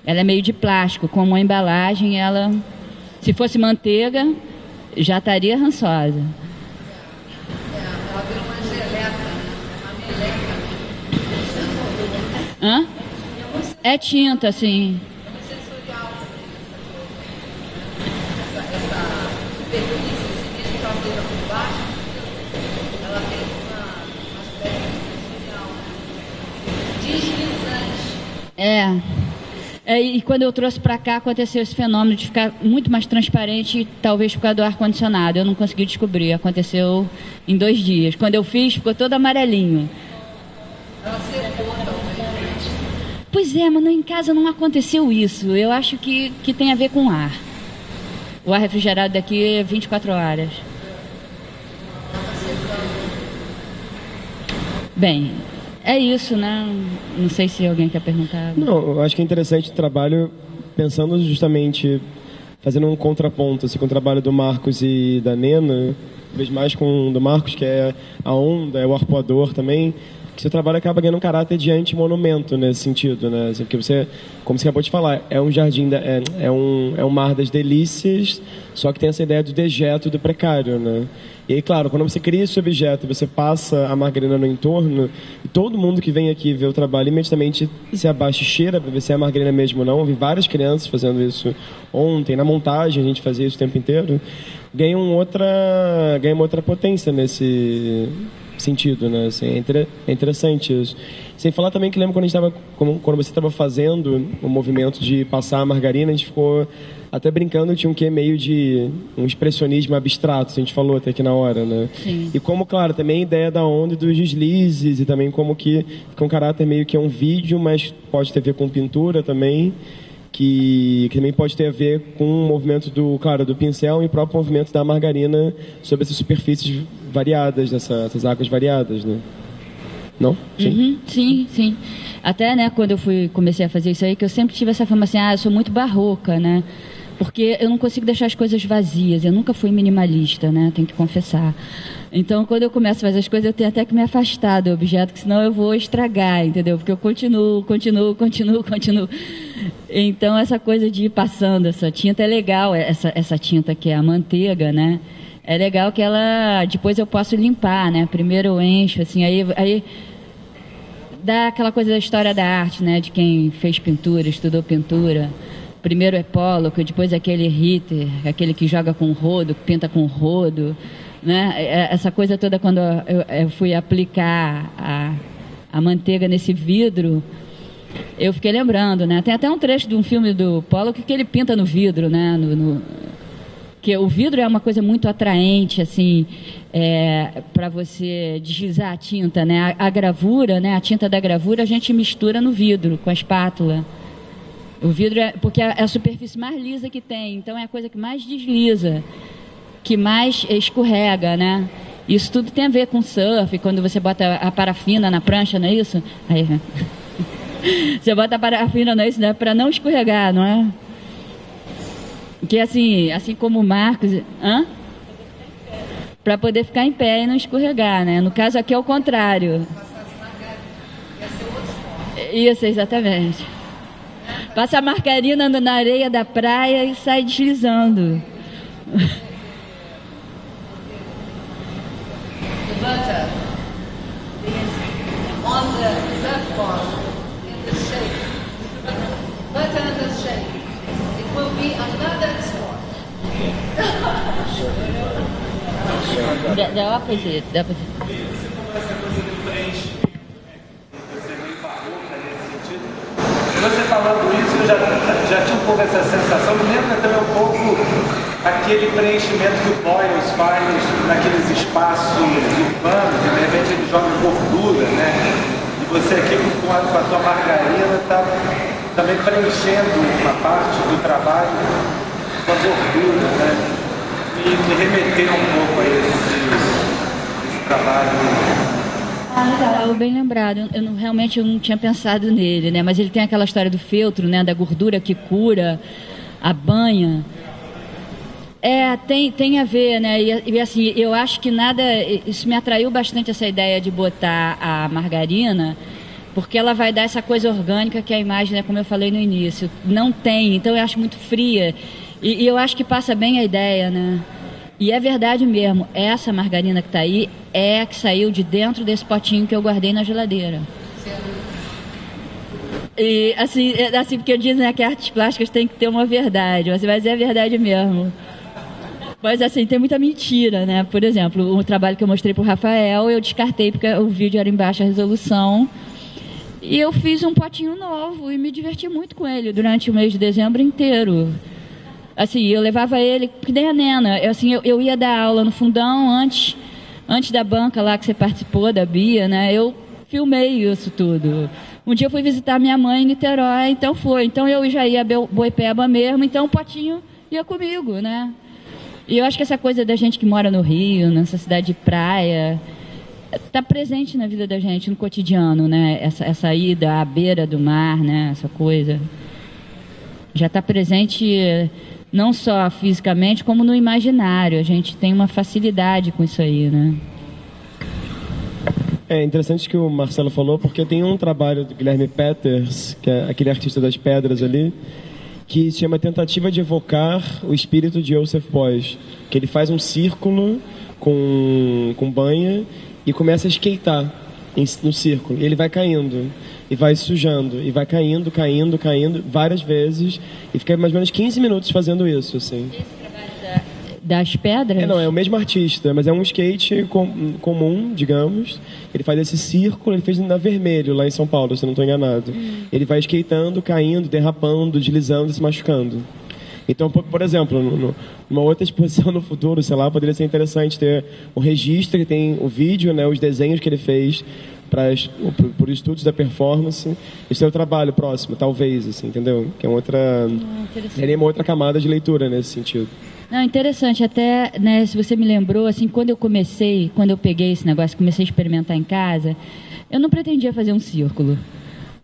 Ela é meio de plástico, como a embalagem, ela... Se fosse manteiga, já estaria rançosa. ela virou uma geleca, uma meleca. Hã? É tinta, sim. É muito sensorial também, essa superfície, assim, mesmo que ela esteja por baixo, ela tem uma aspecto sensorial, deslizante. E quando eu trouxe para cá, aconteceu esse fenômeno de ficar muito mais transparente, talvez por causa do ar-condicionado. Eu não consegui descobrir, aconteceu em 2 dias. Quando eu fiz, ficou todo amarelinho. Ela secou, talvez. Pois é, mas em casa não aconteceu isso. Eu acho que tem a ver com o ar. O ar refrigerado daqui é 24 horas. Bem... É isso, né? Não sei se alguém quer perguntar. Não, eu acho que é interessante o trabalho pensando justamente fazendo um contraponto assim, com o trabalho do Marcos e da Nena, vejo mais com o do Marcos, que é a onda, é o arpoador também, que seu trabalho acaba ganhando um caráter de anti-monumento nesse sentido, né? Assim, porque você, como você acabou de falar, é um jardim, é um mar das delícias, só que tem essa ideia do dejeto, do precário, né? E aí, claro, quando você cria esse objeto, você passa a margarina no entorno, e todo mundo que vem aqui ver o trabalho imediatamente se abaixa e cheira para ver se é a margarina mesmo ou não. Eu vi várias crianças fazendo isso ontem, na montagem a gente fazia isso o tempo inteiro. Ganha uma outra potência nesse sentido, né? Assim, é interessante isso. Sem falar também que lembro quando você estava fazendo o movimento de passar a margarina, a gente ficou até brincando, tinha um quê meio de um expressionismo abstrato, a gente falou até aqui na hora, né? Sim. E como, claro, também a ideia da onda e dos deslizes, e também como que fica um caráter meio que é um vídeo, mas pode ter a ver com pintura também, que também pode ter a ver com o movimento do pincel e o próprio movimento da margarina sobre essas superfícies variadas, dessas águas variadas, né? Não? Sim? Uhum, sim. Até, né, quando eu comecei a fazer isso aí, que eu sempre tive essa fama assim, eu sou muito barroca, né? Porque eu não consigo deixar as coisas vazias, eu nunca fui minimalista, né? Tenho que confessar. Então, quando eu começo a fazer as coisas, eu tenho até que me afastar do objeto, que senão eu vou estragar, entendeu? Porque eu continuo. Então, essa coisa de ir passando essa tinta é legal, essa tinta que é a manteiga, né? É legal que ela, depois eu posso limpar, né? Primeiro eu encho, assim, aí dá aquela coisa da história da arte, né? De quem fez pintura, estudou pintura. Primeiro é Pollock, depois aquele Ritter, aquele que joga com rodo, que pinta com rodo, né? Essa coisa toda, quando eu fui aplicar a manteiga nesse vidro, eu fiquei lembrando, né? Tem até um trecho de um filme do Pollock que ele pinta no vidro, né? Que o vidro é uma coisa muito atraente, assim, para você deslizar a tinta, né? A gravura, né? A tinta da gravura a gente mistura no vidro com a espátula. O vidro porque é a superfície mais lisa que tem, então é a coisa que mais desliza, que mais escorrega, né? Isso tudo tem a ver com surf, quando você bota a parafina na prancha, não é isso? Aí, você bota a parafina, não é isso, né? Para não escorregar, não é? Que assim como o Marcos... Para poder ficar em pé e não escorregar, né? No caso aqui é o contrário. Isso, exatamente. Passa a margarina na areia da praia e sai deslizando. Butter on the surfboard in the shade. Butter in the shade. It will be another sport. The opposite. Você falou essa coisa do preenchimento, você meio barroca nesse sentido. Você falando isso, eu já tinha um pouco essa sensação, me lembra também um pouco aquele preenchimento que o Boyles faz naqueles espaços urbanos, e de repente ele joga gordura, né? E você aqui com a tua margarina está também preenchendo uma parte do trabalho com a gordura, né? E me remeteu um pouco a esse trabalho. Legal, bem lembrado. Realmente eu não tinha pensado nele, né? Mas ele tem aquela história do feltro, né? Da gordura que cura, a banha. Tem a ver, né? E assim, eu acho que isso me atraiu bastante, essa ideia de botar a margarina, porque ela vai dar essa coisa orgânica que a imagem, né, como eu falei no início, não tem. Então eu acho muito fria. E eu acho que passa bem a ideia, né? E é verdade mesmo, essa margarina que está aí é a que saiu de dentro desse potinho que eu guardei na geladeira. E assim porque dizem, né, que artes plásticas tem que ter uma verdade, mas é verdade mesmo. Mas assim, tem muita mentira, né? Por exemplo, o trabalho que eu mostrei para o Rafael, eu descartei porque o vídeo era em baixa resolução. E eu fiz um potinho novo e me diverti muito com ele durante o mês de dezembro inteiro. Assim, eu levava ele, que nem a Nena, eu ia dar aula no fundão antes da banca lá que você participou, da Bia, né? Eu filmei isso tudo. Um dia eu fui visitar minha mãe em Niterói, então foi. Então eu já ia a Boipeba mesmo, então o potinho ia comigo, né? E eu acho que essa coisa da gente que mora no Rio, nessa cidade de praia, está presente na vida da gente, no cotidiano, né? Essa ida à beira do mar, né? Essa coisa. Já está presente não só fisicamente, como no imaginário. A gente tem uma facilidade com isso aí, né? É interessante que o Marcelo falou, porque tem um trabalho do Guilherme Peters, que é aquele artista das pedras ali, que se chama Tentativa de Evocar o Espírito de Joseph Beuys, que ele faz um círculo com banha e começa a skatear no círculo. E ele vai caindo, e vai sujando, e vai caindo, várias vezes, e fica mais ou menos 15 minutos fazendo isso, assim. Esse trabalho das pedras? Não, é o mesmo artista, mas é um skate comum, digamos. Ele faz esse círculo, ele fez na Vermelho, lá em São Paulo, se eu não estou enganado. Ele vai skateando, caindo, derrapando, deslizando e se machucando. Então, por exemplo, numa outra exposição no futuro, sei lá, poderia ser interessante ter um registro que tem o vídeo, né, os desenhos que ele fez por estudos da performance. Esse é o trabalho próximo, talvez, assim, entendeu? Que é seria uma outra camada de leitura nesse sentido. Não, interessante, até, né, se você me lembrou, assim, quando eu peguei esse negócio, comecei a experimentar em casa, eu não pretendia fazer um círculo.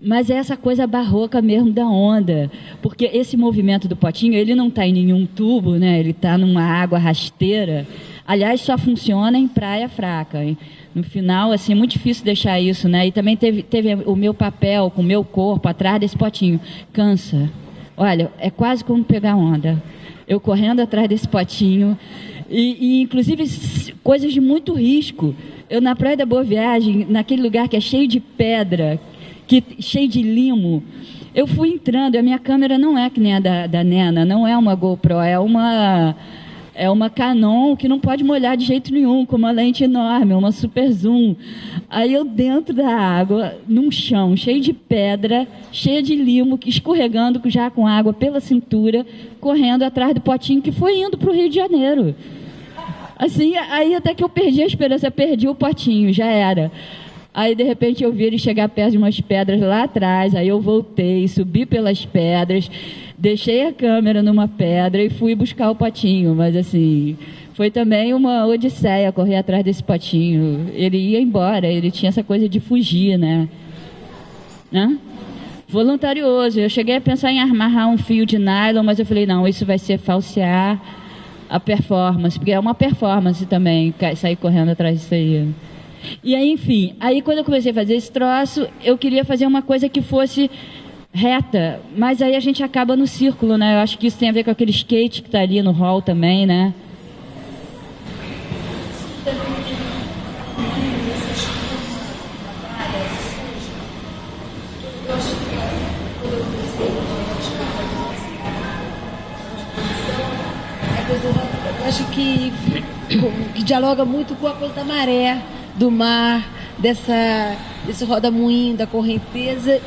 Mas é essa coisa barroca mesmo da onda, porque esse movimento do potinho, ele não está em nenhum tubo, né? Ele está numa água rasteira. Aliás, só funciona em praia fraca, hein? No final, assim, é muito difícil deixar isso, né? E também teve o meu papel com o meu corpo atrás desse potinho. Cansa. Olha, é quase como pegar onda. Eu correndo atrás desse potinho e inclusive, coisas de muito risco. Eu, na Praia da Boa Viagem, naquele lugar que é cheio de pedra, cheio de limo, eu fui entrando, a minha câmera não é que nem a da Nena, não é uma GoPro, é uma Canon que não pode molhar de jeito nenhum, com uma lente enorme, uma super zoom. Aí eu dentro da água, num chão cheio de pedra, cheio de limo, escorregando já com água pela cintura, correndo atrás do potinho que foi indo para o Rio de Janeiro. Assim, aí até que eu perdi a esperança, perdi o potinho, já era. Aí, de repente, eu vi ele chegar perto de umas pedras lá atrás, aí eu voltei, subi pelas pedras, deixei a câmera numa pedra e fui buscar o potinho, mas assim, foi também uma odisseia correr atrás desse potinho. Ele ia embora, ele tinha essa coisa de fugir, né? Voluntarioso. Eu cheguei a pensar em amarrar um fio de nylon, mas eu falei, não, isso vai ser falsear a performance, porque é uma performance também, sair correndo atrás disso aí. E aí, enfim, aí quando eu comecei a fazer esse troço, eu queria fazer uma coisa que fosse reta, mas aí a gente acaba no círculo, né? Eu acho que isso tem a ver com aquele skate que está ali no hall também, né? Eu acho que dialoga muito com a coisa da maré, do mar, desse roda-moinho, da correnteza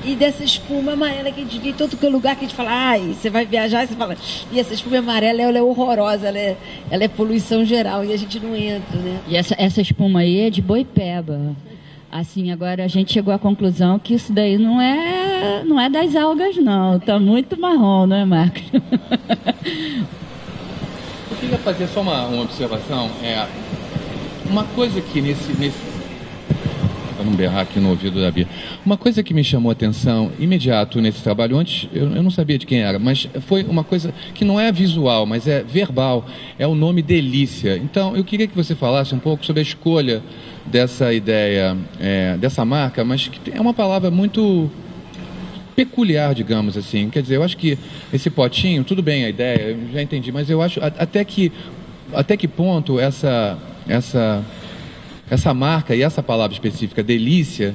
e dessa espuma amarela que a gente vê em todo lugar que a gente fala, ai, você vai viajar e você fala, e essa espuma amarela, ela é horrorosa, ela é poluição geral e a gente não entra, né? E essa espuma aí é de Boipeba. Assim, agora a gente chegou à conclusão que isso daí não é das algas, não. Tá muito marrom, não é, Marcos? Eu queria fazer só uma observação. Uma coisa que para não berrar aqui no ouvido da Bia, uma coisa que me chamou a atenção imediato nesse trabalho, antes eu não sabia de quem era, mas foi uma coisa que não é visual, mas é verbal, é o nome Delícia. Então eu queria que você falasse um pouco sobre a escolha dessa ideia, dessa marca, mas que é uma palavra muito peculiar, digamos assim. Quer dizer, eu acho que esse potinho, tudo bem a ideia, eu já entendi, mas eu acho até que ponto essa marca e essa palavra específica, delícia,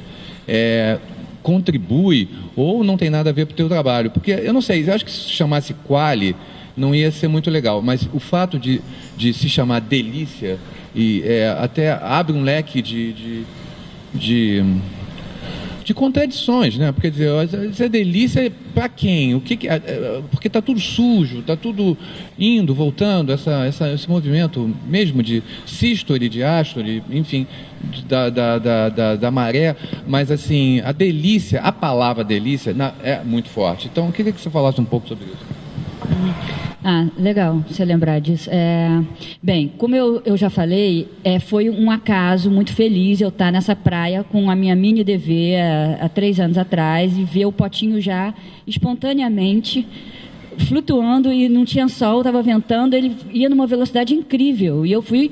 contribui ou não tem nada a ver com o teu trabalho? Porque, eu não sei, eu acho que se chamasse quali não ia ser muito legal, mas o fato de se chamar delícia até abre um leque de contradições, né? Porque dizer, isso é delícia para quem? Porque está tudo sujo, está tudo indo, voltando, esse movimento mesmo de sístole, de ástole, enfim, da maré, mas assim, a palavra delícia é muito forte. Então, eu queria que você falasse um pouco sobre isso. Ah, legal você lembrar disso. Bem, como eu já falei, foi um acaso muito feliz eu estar nessa praia com a minha mini DV há 3 anos atrás e ver o potinho já espontaneamente flutuando e não tinha sol, estava ventando, ele ia numa velocidade incrível. E eu fui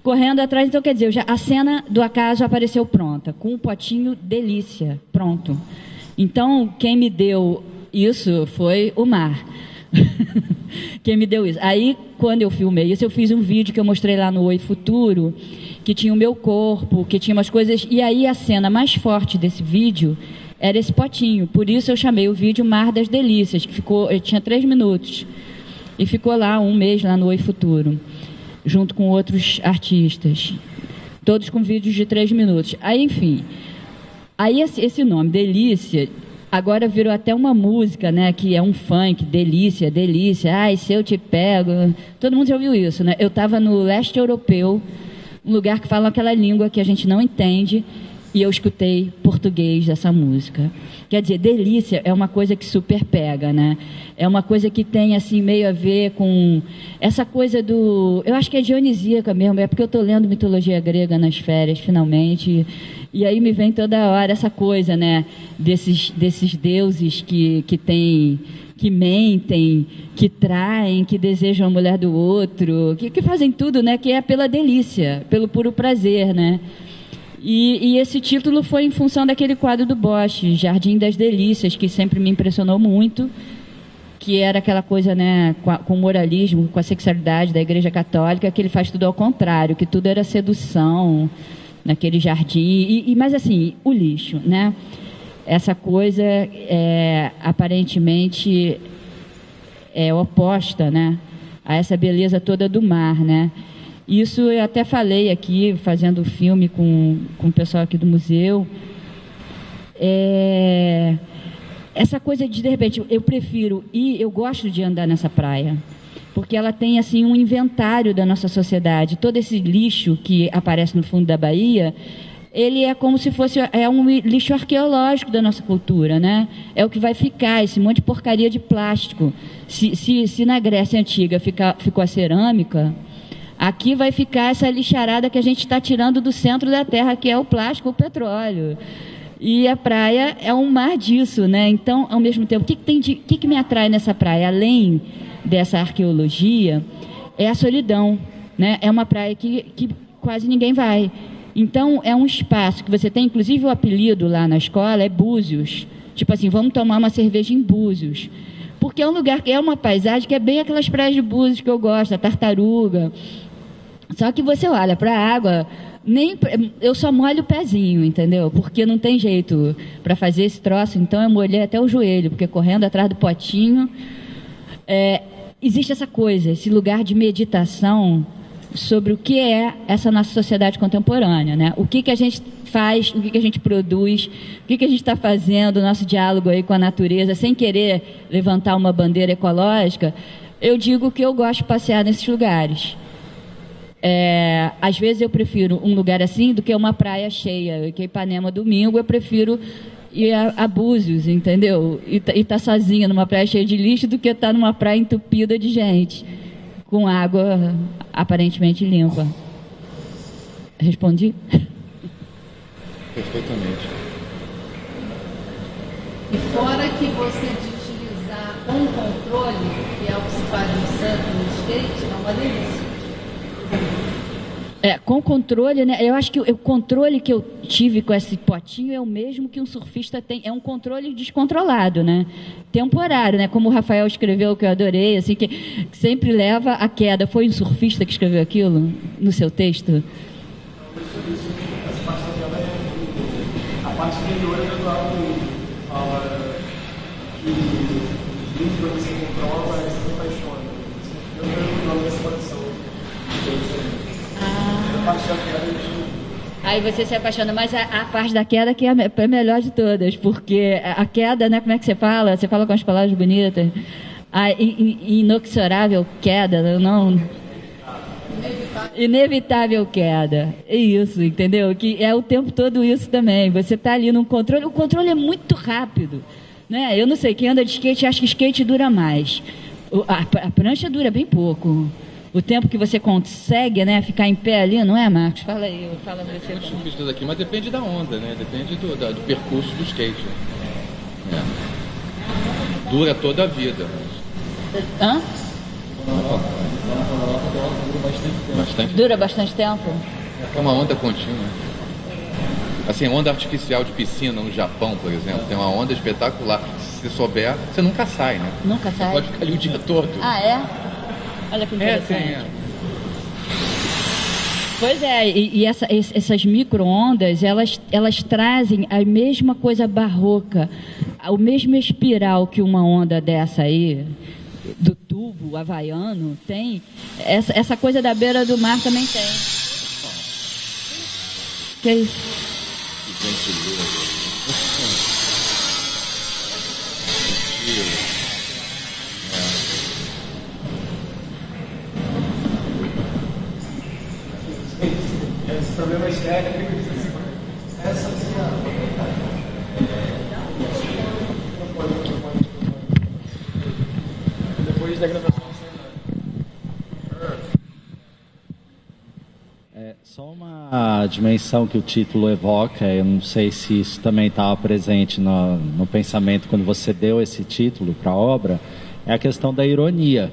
correndo atrás. Então, quer dizer, a cena do acaso apareceu pronta, com um potinho delícia, pronto. Então, quem me deu isso foi o mar. Quem me deu isso. Aí, quando eu filmei isso, eu fiz um vídeo que eu mostrei lá no Oi Futuro, que tinha o meu corpo, que tinha umas coisas. E aí, a cena mais forte desse vídeo era esse potinho. Por isso, eu chamei o vídeo Mar das Delícias, que tinha 3 minutos. E ficou lá 1 mês lá no Oi Futuro, junto com outros artistas. Todos com vídeos de 3 minutos. Aí, enfim. Aí, esse nome, Delícia, agora virou até uma música, né? Que é um funk, Delícia, Delícia. Ai, se eu te pego. Todo mundo já ouviu isso, né? Eu estava no leste europeu, um lugar que fala aquela língua que a gente não entende, e eu escutei português dessa música. Quer dizer, delícia é uma coisa que super pega, né? É uma coisa que tem, assim, meio a ver com essa coisa do... Eu acho que é dionisíaca mesmo, é porque eu estou lendo mitologia grega nas férias, finalmente, e aí me vem toda hora essa coisa, né? Desses deuses que têm... que mentem, que traem, que desejam a mulher do outro, que fazem tudo, né? Que é pela delícia, pelo puro prazer, né? E esse título foi em função daquele quadro do Bosch, Jardim das Delícias, que sempre me impressionou muito, que era aquela coisa, né, com o moralismo, com a sexualidade da Igreja Católica, que ele faz tudo ao contrário, que tudo era sedução naquele jardim, mas assim, o lixo, né? Essa coisa aparentemente é oposta, né, a essa beleza toda do mar, né? Isso eu até falei aqui, fazendo o filme com o pessoal aqui do museu. Essa coisa de repente, eu prefiro ir, eu gosto de andar nessa praia, porque ela tem assim um inventário da nossa sociedade. Todo esse lixo que aparece no fundo da Bahia, ele é como se fosse um lixo arqueológico da nossa cultura, né? É o que vai ficar, esse monte de porcaria de plástico. Se na Grécia Antiga ficou a cerâmica, aqui vai ficar essa lixarada que a gente está tirando do centro da terra, que é o plástico, o petróleo. E a praia é um mar disso, né? Então, ao mesmo tempo, o que me atrai nessa praia, além dessa arqueologia, é a solidão, né? É uma praia que quase ninguém vai. Então, é um espaço que você tem, inclusive o apelido lá na escola é Búzios. Tipo assim, vamos tomar uma cerveja em Búzios. Porque é um lugar que é uma paisagem que é bem aquelas praias de Búzios que eu gosto, a Tartaruga. Só que você olha para a água, eu só molho o pezinho, entendeu? Porque não tem jeito para fazer esse troço, então eu molhei até o joelho, porque correndo atrás do potinho. Existe essa coisa, esse lugar de meditação sobre o que é essa nossa sociedade contemporânea, né? O que a gente faz, o que a gente produz, o que a gente está fazendo, o nosso diálogo aí com a natureza, sem querer levantar uma bandeira ecológica. Eu digo que eu gosto de passear nesses lugares. Às vezes eu prefiro um lugar assim do que uma praia cheia. Que Ipanema domingo eu prefiro ir a Búzios, entendeu? E tá sozinha numa praia cheia de lixo do que estar numa praia entupida de gente, com água aparentemente limpa. Respondi? Perfeitamente. E fora que você de utilizar com controle, que é o que se faz no surf e no skate, é uma delícia. Com controle, né? Eu acho que o controle que eu tive com esse potinho é o mesmo que um surfista tem. É um controle descontrolado, né? Temporário, né? Como o Rafael escreveu, que eu adorei, assim, que sempre leva à queda. Foi um surfista que escreveu aquilo no seu texto? Essa parte dela a parte superior é do alto, fala que os livros que você controla, você se apaixona. Eu não controlo essa condição. A parte da queda Aí você se apaixona, mas a parte da queda que é a melhor de todas, porque a queda, né, como é que você fala? Você fala com as palavras bonitas. A inexorável queda, não... Inevitável queda. É isso, entendeu? Que é o tempo todo isso também. Você está ali no controle. O controle é muito rápido, né? Eu não sei, quem anda de skate acha que skate dura mais. A prancha dura bem pouco. O tempo que você consegue, né, ficar em pé ali, não é, Marcos? Fala aí, fala você. Eu fiz tudo aqui, mas depende da onda, né? Depende do percurso do skate. Dura toda a vida. Hã? Bastante. Dura bastante tempo? É uma onda contínua. Assim, onda artificial de piscina no Japão, por exemplo, tem uma onda espetacular. Se souber, você nunca sai, né? Nunca você sai? Pode ficar ali o dia todo. Ah, é? Olha que interessante. Pois é, e essas micro-ondas, elas trazem a mesma coisa barroca, o mesmo espiral que uma onda dessa aí, do tubo havaiano, tem. Essa coisa da beira do mar também tem. Que é isso? Esse problema é sério. Essa depois da gravação. Só uma dimensão que o título evoca, eu não sei se isso também estava presente no pensamento quando você deu esse título para a obra, é a questão da ironia,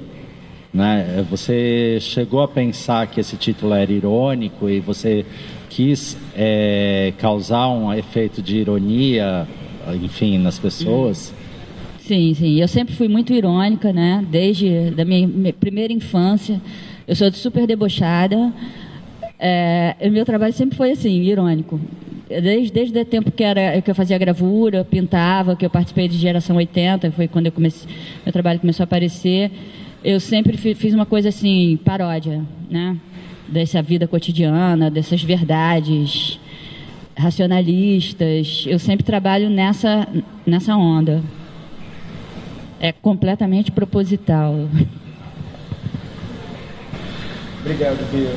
né? Você chegou a pensar que esse título era irônico e você quis causar um efeito de ironia, enfim, nas pessoas? Sim, eu sempre fui muito irônica, né? Desde da minha primeira infância, eu sou super debochada. O meu trabalho sempre foi assim, irônico. Desde o tempo que eu fazia gravura, pintava, que eu participei de Geração 80, foi quando meu trabalho começou a aparecer. Eu sempre fiz uma coisa assim, paródia, né? Dessa vida cotidiana, dessas verdades racionalistas. Eu sempre trabalho nessa onda. É completamente proposital. Obrigado, Bia.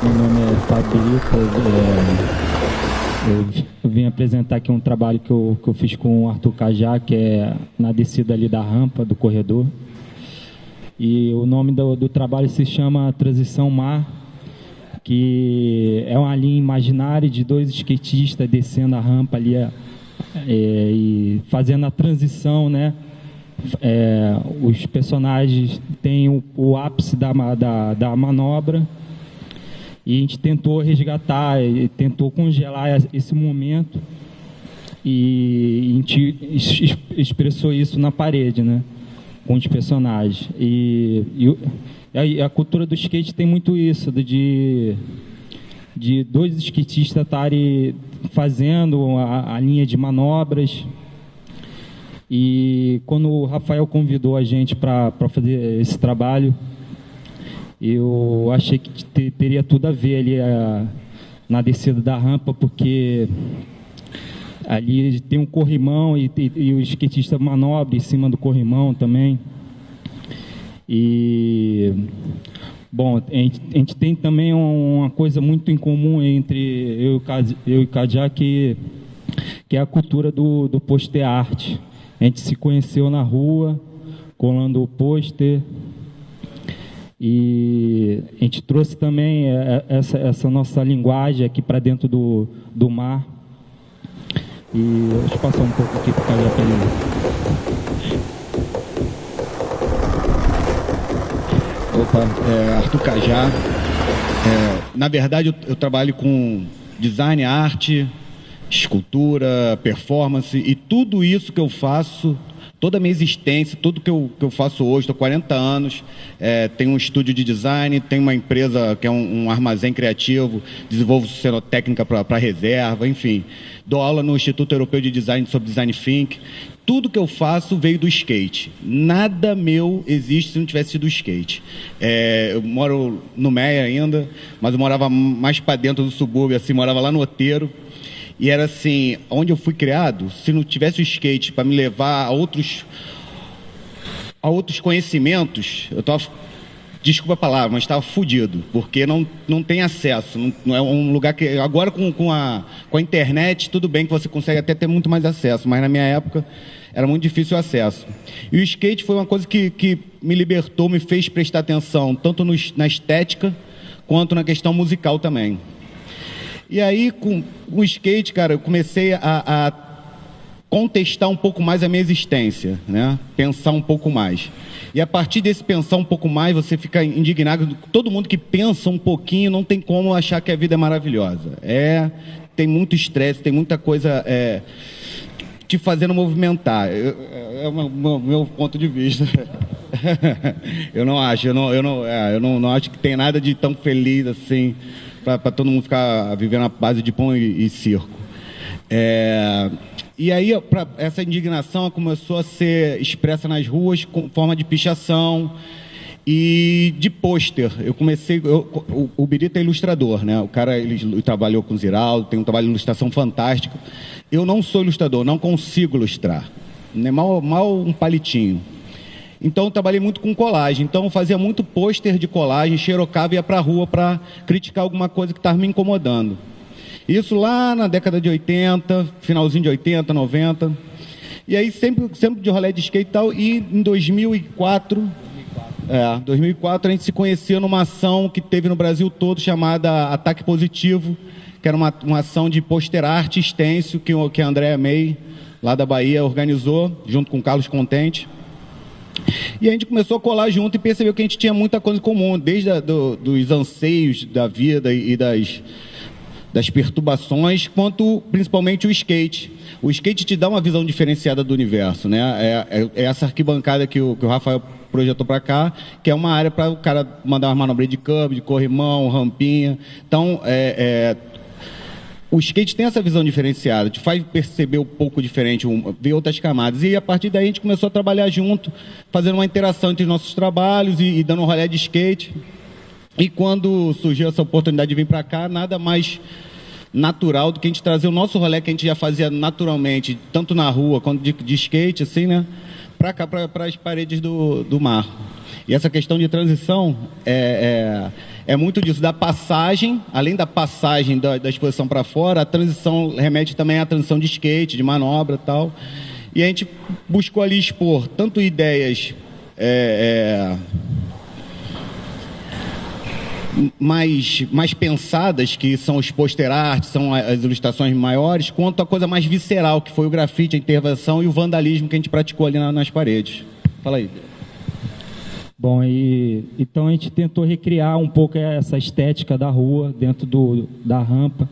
Meu nome é Fabrício, eu vim apresentar aqui um trabalho que eu fiz com o Arthur Cajá, que é na descida ali da rampa do corredor. E o nome do trabalho se chama Transição Mar, que é uma linha imaginária de dois skatistas descendo a rampa ali e fazendo a transição, né? Os personagens têm o ápice da manobra e a gente tentou resgatar, tentou congelar esse momento e a gente expressou isso na parede, né, com os personagens. E a cultura do skate tem muito isso, de dois skatistas estarem fazendo a linha de manobras. E quando o Rafael convidou a gente para fazer esse trabalho, eu achei que teria tudo a ver ali na descida da rampa, porque ali tem um corrimão e o skatista manobra em cima do corrimão também. E, bom, a gente tem também uma coisa muito em comum entre eu e o Cajá, que é a cultura do poster art. A gente se conheceu na rua, colando o pôster, e a gente trouxe também essa nossa linguagem aqui para dentro do mar. E deixa eu passar um pouco aqui para o Cajá para ele. Opa, Arthur Cajá. Na verdade, eu trabalho com design, arte, escultura, performance, e tudo isso que eu faço, toda a minha existência, tudo que eu faço hoje, estou há 40 anos, tenho um estúdio de design, tenho uma empresa que é um armazém criativo, desenvolvo cenotécnica para reserva, enfim, dou aula no Instituto Europeu de Design sobre Design Think. Tudo que eu faço veio do skate. Nada meu existe se não tivesse sido skate. Eu moro no Meia ainda, mas eu morava mais para dentro do subúrbio, assim, morava lá no Outeiro. E era assim, onde eu fui criado, se não tivesse o skate para me levar a outros conhecimentos, eu estava, desculpa a palavra, mas estava fodido, porque não tem acesso, não é um lugar que... Agora com a internet, tudo bem que você consegue até ter muito mais acesso, mas na minha época era muito difícil o acesso. E o skate foi uma coisa que me libertou, me fez prestar atenção, tanto na estética, quanto na questão musical também. E aí, com o skate, cara, eu comecei a contestar um pouco mais a minha existência, né? Pensar um pouco mais. E a partir desse pensar um pouco mais, você fica indignado. Todo mundo que pensa um pouquinho não tem como achar que a vida é maravilhosa. Tem muito estresse, tem muita coisa te fazendo movimentar. É o meu ponto de vista. Eu não acho, eu não acho que tem nada de tão feliz assim para todo mundo ficar vivendo à base de pão e circo. E aí essa indignação começou a ser expressa nas ruas com forma de pichação e de pôster. O Birita é ilustrador, né? O cara ele trabalhou com o Ziraldo, tem um trabalho de ilustração fantástico. Eu não sou ilustrador, não consigo ilustrar, nem mal um palitinho. Então eu trabalhei muito com colagem, então eu fazia muito pôster de colagem, xerocava e ia para a rua para criticar alguma coisa que estava me incomodando. Isso lá na década de 80, finalzinho de 80, 90. E aí sempre de rolê de skate e tal. E em 2004 a gente se conheceu numa ação que teve no Brasil todo chamada Ataque Positivo, que era uma ação de pôster arte stencil que a Andréa May, lá da Bahia, organizou, junto com o Carlos Contente. E a gente começou a colar junto e percebeu que a gente tinha muita coisa em comum, desde dos anseios da vida e das perturbações, quanto principalmente o skate. O skate te dá uma visão diferenciada do universo, né? É essa arquibancada que o Rafael projetou para cá, que é uma área para o cara mandar uma manobra de curb, de corrimão, rampinha. Então, o skate tem essa visão diferenciada, te faz perceber um pouco diferente, ver outras camadas. E a partir daí a gente começou a trabalhar junto, fazendo uma interação entre os nossos trabalhos e dando um rolê de skate. E quando surgiu essa oportunidade de vir para cá, nada mais natural do que a gente trazer o nosso rolê que a gente já fazia naturalmente, tanto na rua quanto de skate, assim, né? Para cá, para as paredes do mar. E essa questão de transição é muito disso, da passagem, além da passagem da exposição para fora, a transição remete também à transição de skate, de manobra e tal. E a gente buscou ali expor tanto ideias mais pensadas, que são os pôster art, são as ilustrações maiores, quanto a coisa mais visceral, que foi o grafite, a intervenção e o vandalismo que a gente praticou ali nas paredes. Fala aí. Bom, então a gente tentou recriar um pouco essa estética da rua dentro da rampa,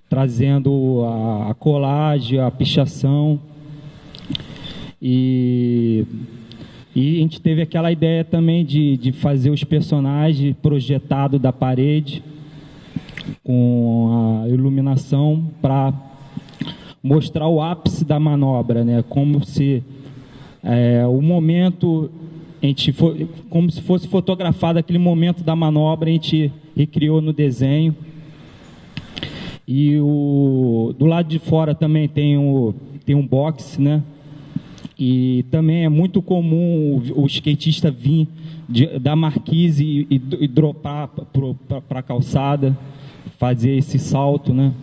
trazendo a colagem, a pichação, e a gente teve aquela ideia também de fazer os personagens projetados da parede, com a iluminação, para mostrar o ápice da manobra, né? Como se o momento, como se fosse fotografado aquele momento da manobra, a gente recriou no desenho. E do lado de fora também tem um box, né? E também é muito comum o skatista vir da marquise e dropar para a calçada, fazer esse salto, né?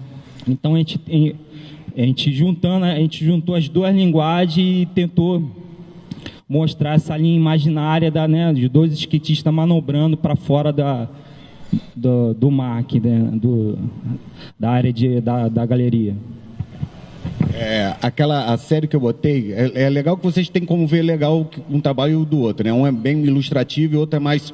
Então a gente juntou as duas linguagens e tentou mostrar essa linha imaginária de dois skatistas manobrando para fora do mar, aqui, né? Da área da galeria. A série que eu botei, é legal que vocês têm como ver legal um trabalho do outro, né? Um é bem ilustrativo e o outro é mais...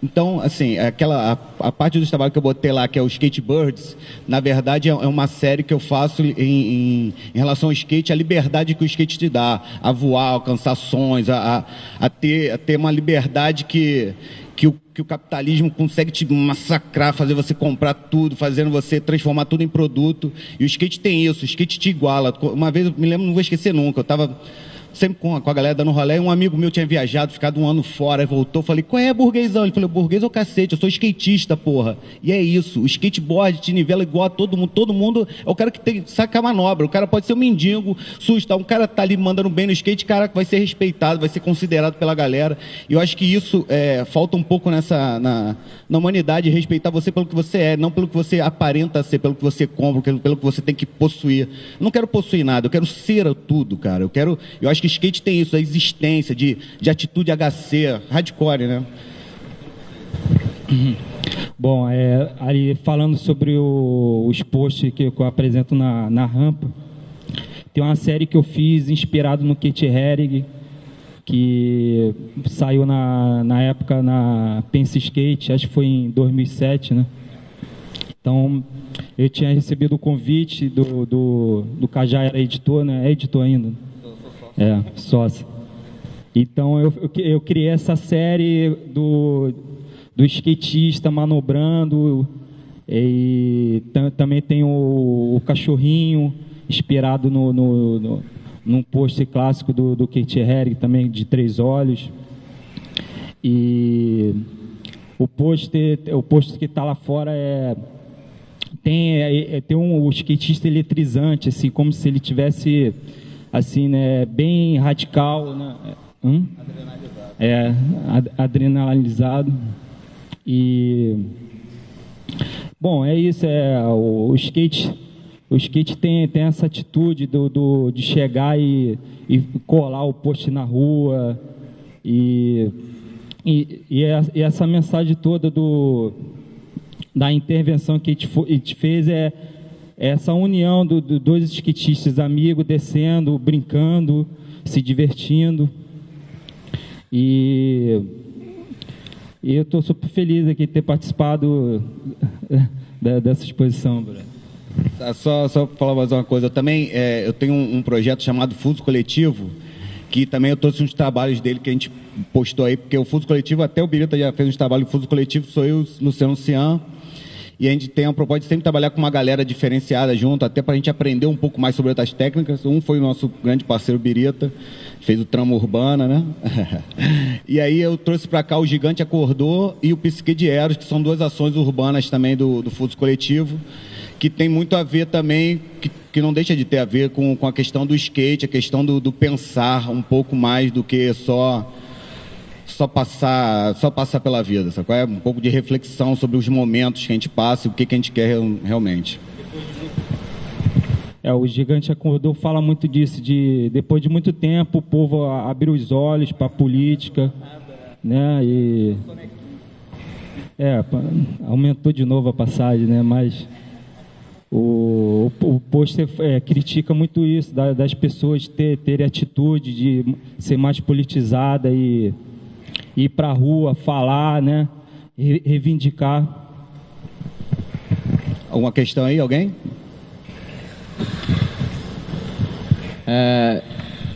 Então, assim, a parte do trabalho que eu botei lá, que é o Skate Birds, na verdade é uma série que eu faço em relação ao skate, a liberdade que o skate te dá, a voar, a alcançar sonhos, a ter uma liberdade que o capitalismo consegue te massacrar, fazer você comprar tudo, fazendo você transformar tudo em produto. E o skate tem isso, o skate te iguala. Uma vez, eu me lembro, não vou esquecer nunca, eu estava sempre com a galera dando rolê, e um amigo meu tinha viajado, ficado um ano fora, aí voltou, falei, qual é, burguesão? Ele falou, burguês é o cacete, eu sou skatista, porra. E é isso, o skateboard te nivela igual a todo mundo é o cara que saca a manobra, o cara pode ser um mendigo, susto, um cara tá ali mandando bem no skate, cara vai ser respeitado, vai ser considerado pela galera, e eu acho que isso falta um pouco na humanidade, respeitar você pelo que você é, não pelo que você aparenta ser, pelo que você compra, pelo que você tem que possuir. Eu não quero possuir nada, eu quero ser tudo, cara, eu acho que skate tem isso, a existência de atitude HC, hardcore, né? Bom, ali falando sobre os posts que eu apresento na rampa, tem uma série que eu fiz inspirado no Kate Herring, que saiu na época na Pense Skate, acho que foi em 2007, né? Então, eu tinha recebido o convite do Cajá, era editor, né? É editor ainda. Sócio. Então, eu criei essa série do skatista manobrando, e também tem o cachorrinho, inspirado num pôster clássico do Kate Herring, também de 3 olhos. E o pôster que está lá fora tem um skatista eletrizante, assim, como se ele tivesse, assim, né, bem radical, né? Adrenalizado. E bom, é isso. O skate tem essa atitude de chegar e colar o post na rua, e essa mensagem toda da intervenção que a gente fez é essa união dos dois skatistas amigos descendo, brincando, se divertindo. E eu estou super feliz aqui de ter participado dessa exposição, Bruno. Só falar mais uma coisa. Eu também eu tenho um projeto chamado Fuso Coletivo, que também eu trouxe uns trabalhos dele que a gente postou aí, porque o Fuso Coletivo, até o Birita já fez uns trabalhos. O Fuso Coletivo sou eu, Luciano Cian, e a gente tem a proposta de sempre trabalhar com uma galera diferenciada junto, até para a gente aprender um pouco mais sobre outras técnicas. Um foi o nosso grande parceiro Birita, fez o Trama Urbana, né? E aí eu trouxe para cá o Gigante Acordou e o Psique de Eros, que são 2 ações urbanas também do Fuso Coletivo, que tem muito a ver também, que não deixa de ter a ver com a questão do skate, a questão do pensar um pouco mais do que só passar pela vida, sabe? Um pouco de reflexão sobre os momentos que a gente passa e o que a gente quer realmente. O Gigante Acordou fala muito disso, depois de muito tempo o povo abriu os olhos para a política, né? E aumentou de novo a passagem, né? Mas o pôster critica muito isso, das pessoas terem atitude de ser mais politizada e ir para a rua, falar, né? Reivindicar. Alguma questão aí, alguém?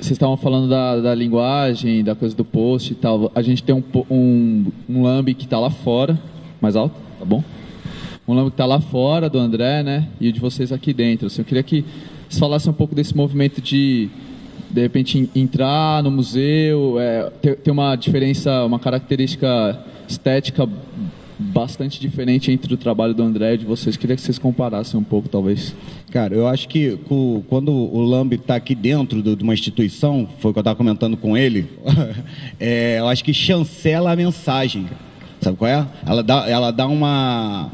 Vocês estavam falando da linguagem, da coisa do post e tal. A gente tem um lambe que está lá fora, mais alto, tá bom? Um lambe que está lá fora do André, né? E o de vocês aqui dentro. Assim, eu queria que vocês falassem um pouco desse movimento de repente, entrar no museu, ter uma diferença, uma característica estética bastante diferente entre o trabalho do André e de vocês. Queria que vocês comparassem um pouco, talvez. Cara, eu acho que quando o Lambe está aqui dentro de uma instituição, foi o que eu estava comentando com ele, eu acho que chancela a mensagem. Sabe qual é? Ela dá uma...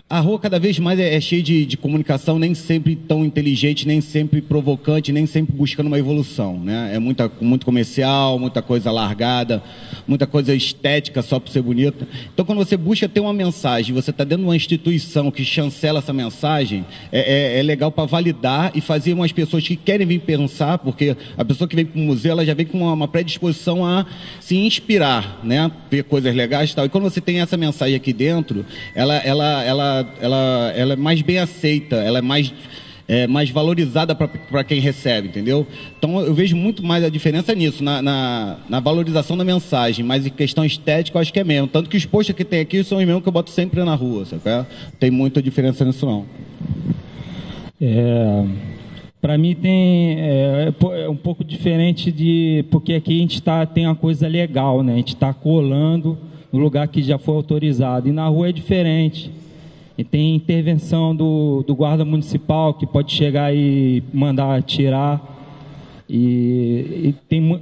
A rua cada vez mais é cheia de comunicação, nem sempre tão inteligente, nem sempre provocante, nem sempre buscando uma evolução, né? É muito comercial, muita coisa largada, muita coisa estética só para ser bonita. Então, quando você busca ter uma mensagem, você está dentro de uma instituição que chancela essa mensagem, é legal para validar e fazer umas pessoas que querem vir pensar, porque a pessoa que vem para o museu, ela já vem com uma predisposição a se inspirar, né? Ver coisas legais e tal. E quando você tem essa mensagem aqui dentro, ela é mais bem aceita, ela é mais valorizada para quem recebe, entendeu? Então eu vejo muito mais a diferença nisso, na valorização da mensagem, mas em questão estética eu acho que é mesmo. Tanto que os posters que tem aqui são os mesmos que eu boto sempre na rua, sabe? Tem muita diferença nisso não. Para mim é um pouco diferente porque aqui a gente tem uma coisa legal, né? A gente está colando no lugar que já foi autorizado, e na rua é diferente. E tem intervenção do guarda municipal, que pode chegar e mandar tirar. E tem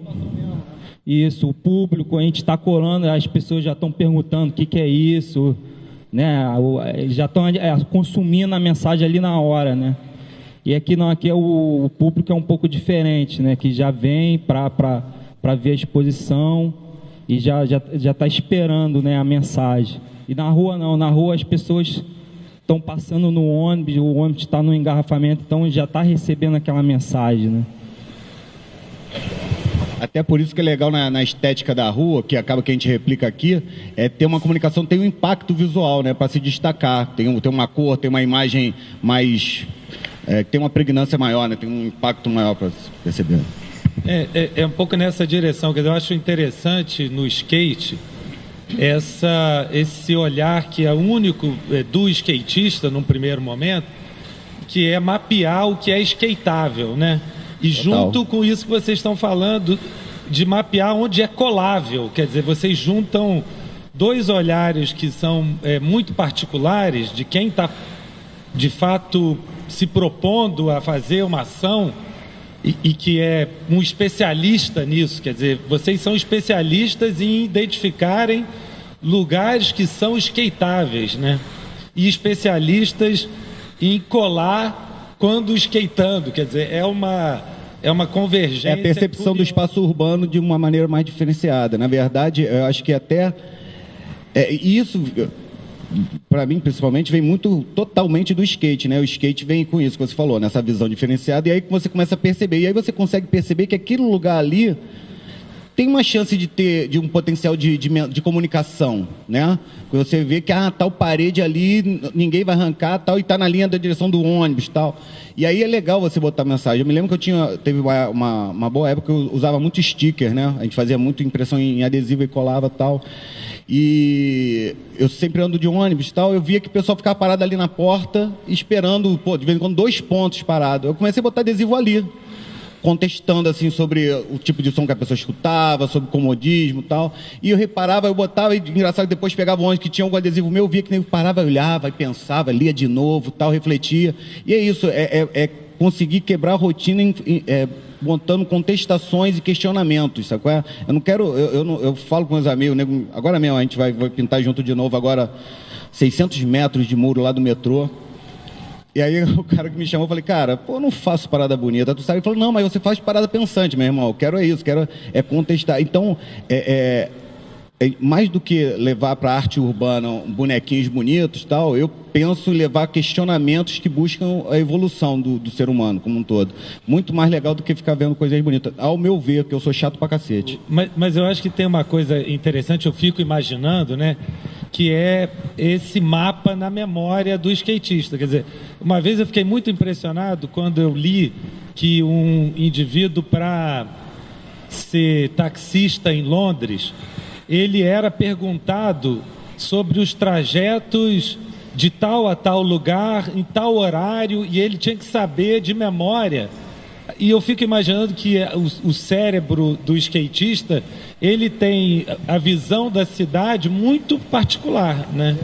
isso, o público, a gente está colando, as pessoas já estão perguntando o que é isso, né? Já estão consumindo a mensagem ali na hora, né? E aqui não, aqui o público é um pouco diferente, né? Que já vem para ver a exposição e já está esperando, né, a mensagem. E na rua não, na rua as pessoas estão passando no ônibus, o ônibus está no engarrafamento, então já está recebendo aquela mensagem, né? Até por isso que é legal na estética da rua, que acaba que a gente replica aqui, é ter uma comunicação, tem um impacto visual, né, para se destacar. Tem uma cor, tem uma imagem mais... tem uma pregnância maior, né, tem um impacto maior para se perceber. É um pouco nessa direção, que eu acho interessante no skate esse olhar que é único do skatista, num primeiro momento, que é mapear o que é skateável, né? E junto com isso que vocês estão falando, de mapear onde é colável. Quer dizer, vocês juntam dois olhares que são muito particulares de quem está, de fato, se propondo a fazer uma ação e que é um especialista nisso. Quer dizer, vocês são especialistas em identificarem lugares que são skateáveis, né? E especialistas em colar quando skateando. Quer dizer, é uma convergência. É a percepção do espaço urbano de uma maneira mais diferenciada. Na verdade, eu acho que até isso, para mim, principalmente, vem totalmente do skate, né? O skate vem com isso que você falou, nessa visão diferenciada, e aí você começa a perceber, e aí você consegue perceber que aquele lugar ali tem uma chance de ter um potencial de comunicação, né? Você vê que tal parede ali, ninguém vai arrancar, tal, e está na linha da direção do ônibus, tal. E aí é legal você botar mensagem. Eu me lembro que teve uma boa época que eu usava muito sticker, né? A gente fazia muito impressão em adesivo e colava, tal. E eu sempre ando de ônibus, tal. Eu via que o pessoal ficava parado ali na porta, esperando, de vez em quando, 2 pontos parados. Eu comecei a botar adesivo ali, contestando assim sobre o tipo de som que a pessoa escutava, sobre comodismo e tal. E eu reparava, eu botava, e engraçado, depois pegava um ônibus que tinha algum adesivo meu, eu via que nem parava, olhava e pensava, lia de novo, tal, refletia. E é isso, é conseguir quebrar a rotina montando contestações e questionamentos, sabe qual é? Eu não quero, eu falo com meus amigos, agora mesmo a gente vai pintar junto de novo agora 600 metros de muro lá do metrô. E aí o cara que me chamou, eu falei, cara, eu não faço parada bonita, tu sabe? Ele falou, não, mas você faz parada pensante, meu irmão, eu quero isso, quero contestar. Então, mais do que levar para a arte urbana bonequinhos bonitos, tal, eu penso em levar questionamentos que buscam a evolução do ser humano como um todo. Muito mais legal do que ficar vendo coisas bonitas, ao meu ver, que eu sou chato pra cacete. Mas eu acho que tem uma coisa interessante, eu fico imaginando, né, que é esse mapa na memória do skatista. Quer dizer, uma vez eu fiquei muito impressionado quando eu li que um indivíduo, para ser taxista em Londres, ele era perguntado sobre os trajetos de tal a tal lugar, em tal horário, e ele tinha que saber de memória. E eu fico imaginando que o cérebro do skatista, ele tem a visão da cidade muito particular, né?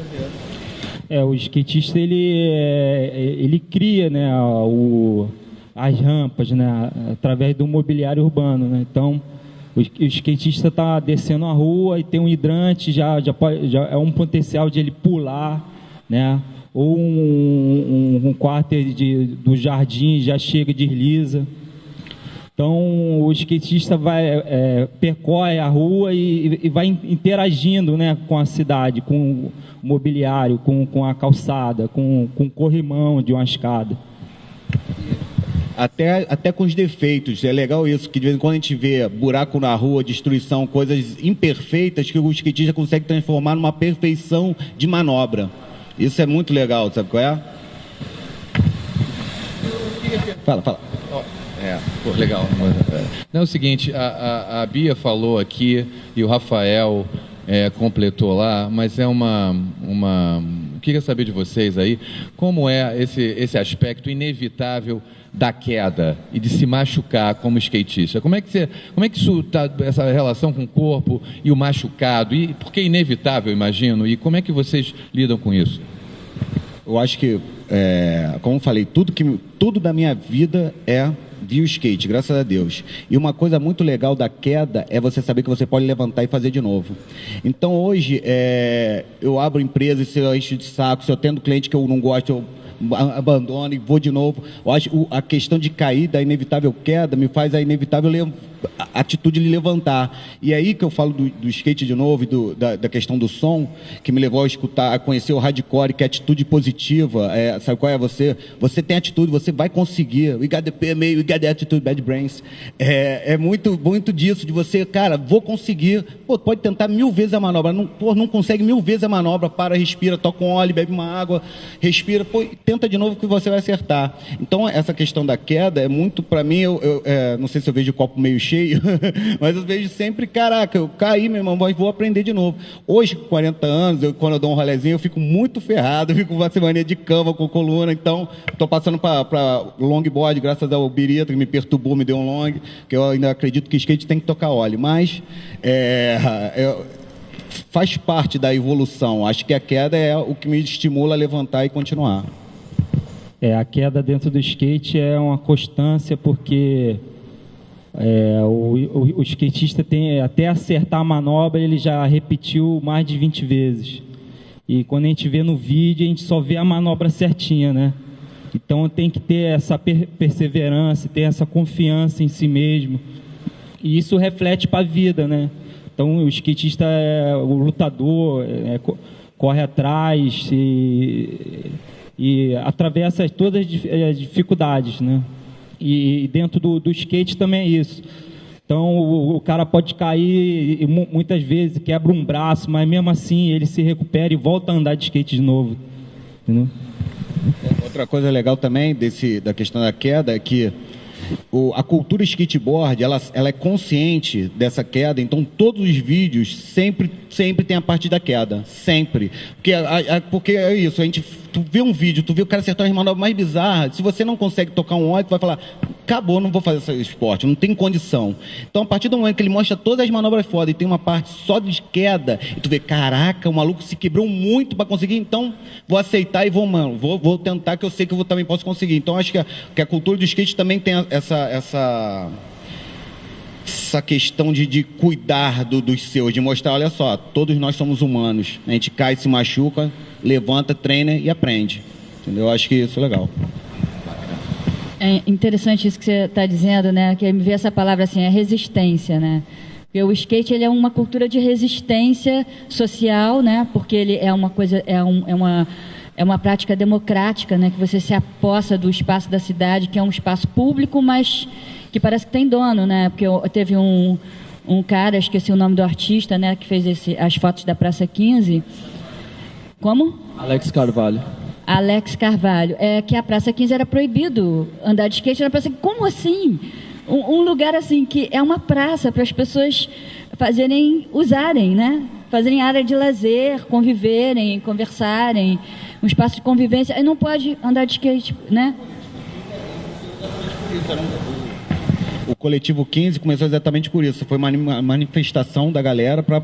O skatista, ele cria, né, as rampas, né, através do mobiliário urbano, né? Então, o skatista está descendo a rua e tem um hidrante, já é um potencial de ele pular, né? Ou um quarter do jardim já chega, desliza. Então o skatista percorre a rua e vai interagindo, né, com a cidade, com o mobiliário, com a calçada, com o corrimão de uma escada. Até com os defeitos, é legal isso, que de vez em quando a gente vê buraco na rua, destruição, coisas imperfeitas que o skatista consegue transformar numa perfeição de manobra. Isso é muito legal, sabe qual é? Fala. Legal. Não, é o seguinte, a Bia falou aqui e o Rafael completou lá, mas eu queria saber de vocês aí, como é esse aspecto inevitável da queda e de se machucar como skatista. Como é que isso tá, essa relação com o corpo e o machucado, e por que é inevitável, imagino, e como é que vocês lidam com isso? Eu acho que, como eu falei, tudo da minha vida via o skate, graças a Deus. E uma coisa muito legal da queda é você saber que você pode levantar e fazer de novo. Então hoje, eu abro empresas, se eu encho de saco, se eu tendo cliente que eu não gosto, eu abandono e vou de novo. Eu acho a questão de cair, da inevitável queda, me faz a inevitável atitude de levantar. E é aí que eu falo do skate de novo, e da questão do som, que me levou a conhecer o hardcore, que é atitude positiva. Sabe qual é? Você tem atitude, você vai conseguir. We got the PMA, we got the attitude, bad brains. É muito, muito disso, de você, cara, vou conseguir. Pô, pode tentar 1000 vezes a manobra, não consegue 1000 vezes a manobra, para, respira, toca um óleo, bebe uma água, respira, pô, tenta de novo que você vai acertar. Então, essa questão da queda é muito, para mim, não sei se eu vejo o copo meio cheio, mas eu vejo sempre, caraca, eu caí, meu irmão, mas vou aprender de novo. Hoje, com 40 anos, quando eu dou um rolezinho, eu fico muito ferrado, eu fico com uma semana de cama, com coluna, então estou passando para longboard, graças ao Birita, que me perturbou, me deu um long, que eu ainda acredito que skate tem que tocar óleo, mas faz parte da evolução. Acho que a queda é o que me estimula a levantar e continuar. A queda dentro do skate é uma constância, porque o skatista tem, até acertar a manobra, ele já repetiu mais de 20 vezes. E quando a gente vê no vídeo, a gente só vê a manobra certinha, né? Então tem que ter essa perseverança, ter essa confiança em si mesmo. E isso reflete para a vida, né? Então o skatista é o lutador, corre atrás e atravessa todas as dificuldades, né? E dentro do skate também é isso. Então o cara pode cair e muitas vezes quebra um braço, mas mesmo assim ele se recupera e volta a andar de skate de novo, entendeu? Outra coisa legal também da questão da queda é que a cultura skateboard, ela é consciente dessa queda, então todos os vídeos sempre tem a parte da queda, sempre. Porque é isso, tu vê um vídeo, tu vê o cara acertar as manobras mais bizarras, se você não consegue tocar um óleo, tu vai falar, acabou, não vou fazer esse esporte, não tem condição. Então, a partir do momento que ele mostra todas as manobras foda e tem uma parte só de queda, e tu vê, caraca, o maluco se quebrou muito para conseguir, então vou aceitar e vou tentar, que eu sei que eu também posso conseguir. Então, acho que a cultura do skate também tem essa questão de cuidar dos seus, de mostrar, olha só, todos nós somos humanos, a gente cai, se machuca, levanta, treina e aprende, entendeu? Eu acho que isso é legal. É interessante isso que você está dizendo, né? Que me vê essa palavra assim, é resistência, né? Porque o skate, ele é uma cultura de resistência social, né? Porque ele é uma coisa, é uma prática democrática, né? Que você se apossa do espaço da cidade, que é um espaço público, mas que parece que tem dono, né? Porque teve um cara, esqueci o nome do artista, né? Que fez as fotos da Praça 15. Como? Alex Carvalho. Que a Praça 15 era proibido andar de skate na Praça 15. Como assim? Um lugar assim que é uma praça para as pessoas usarem, né? Fazerem área de lazer, conviverem, conversarem, um espaço de convivência. Aí não pode andar de skate, né? O Coletivo 15 começou exatamente por isso. Foi uma manifestação da galera para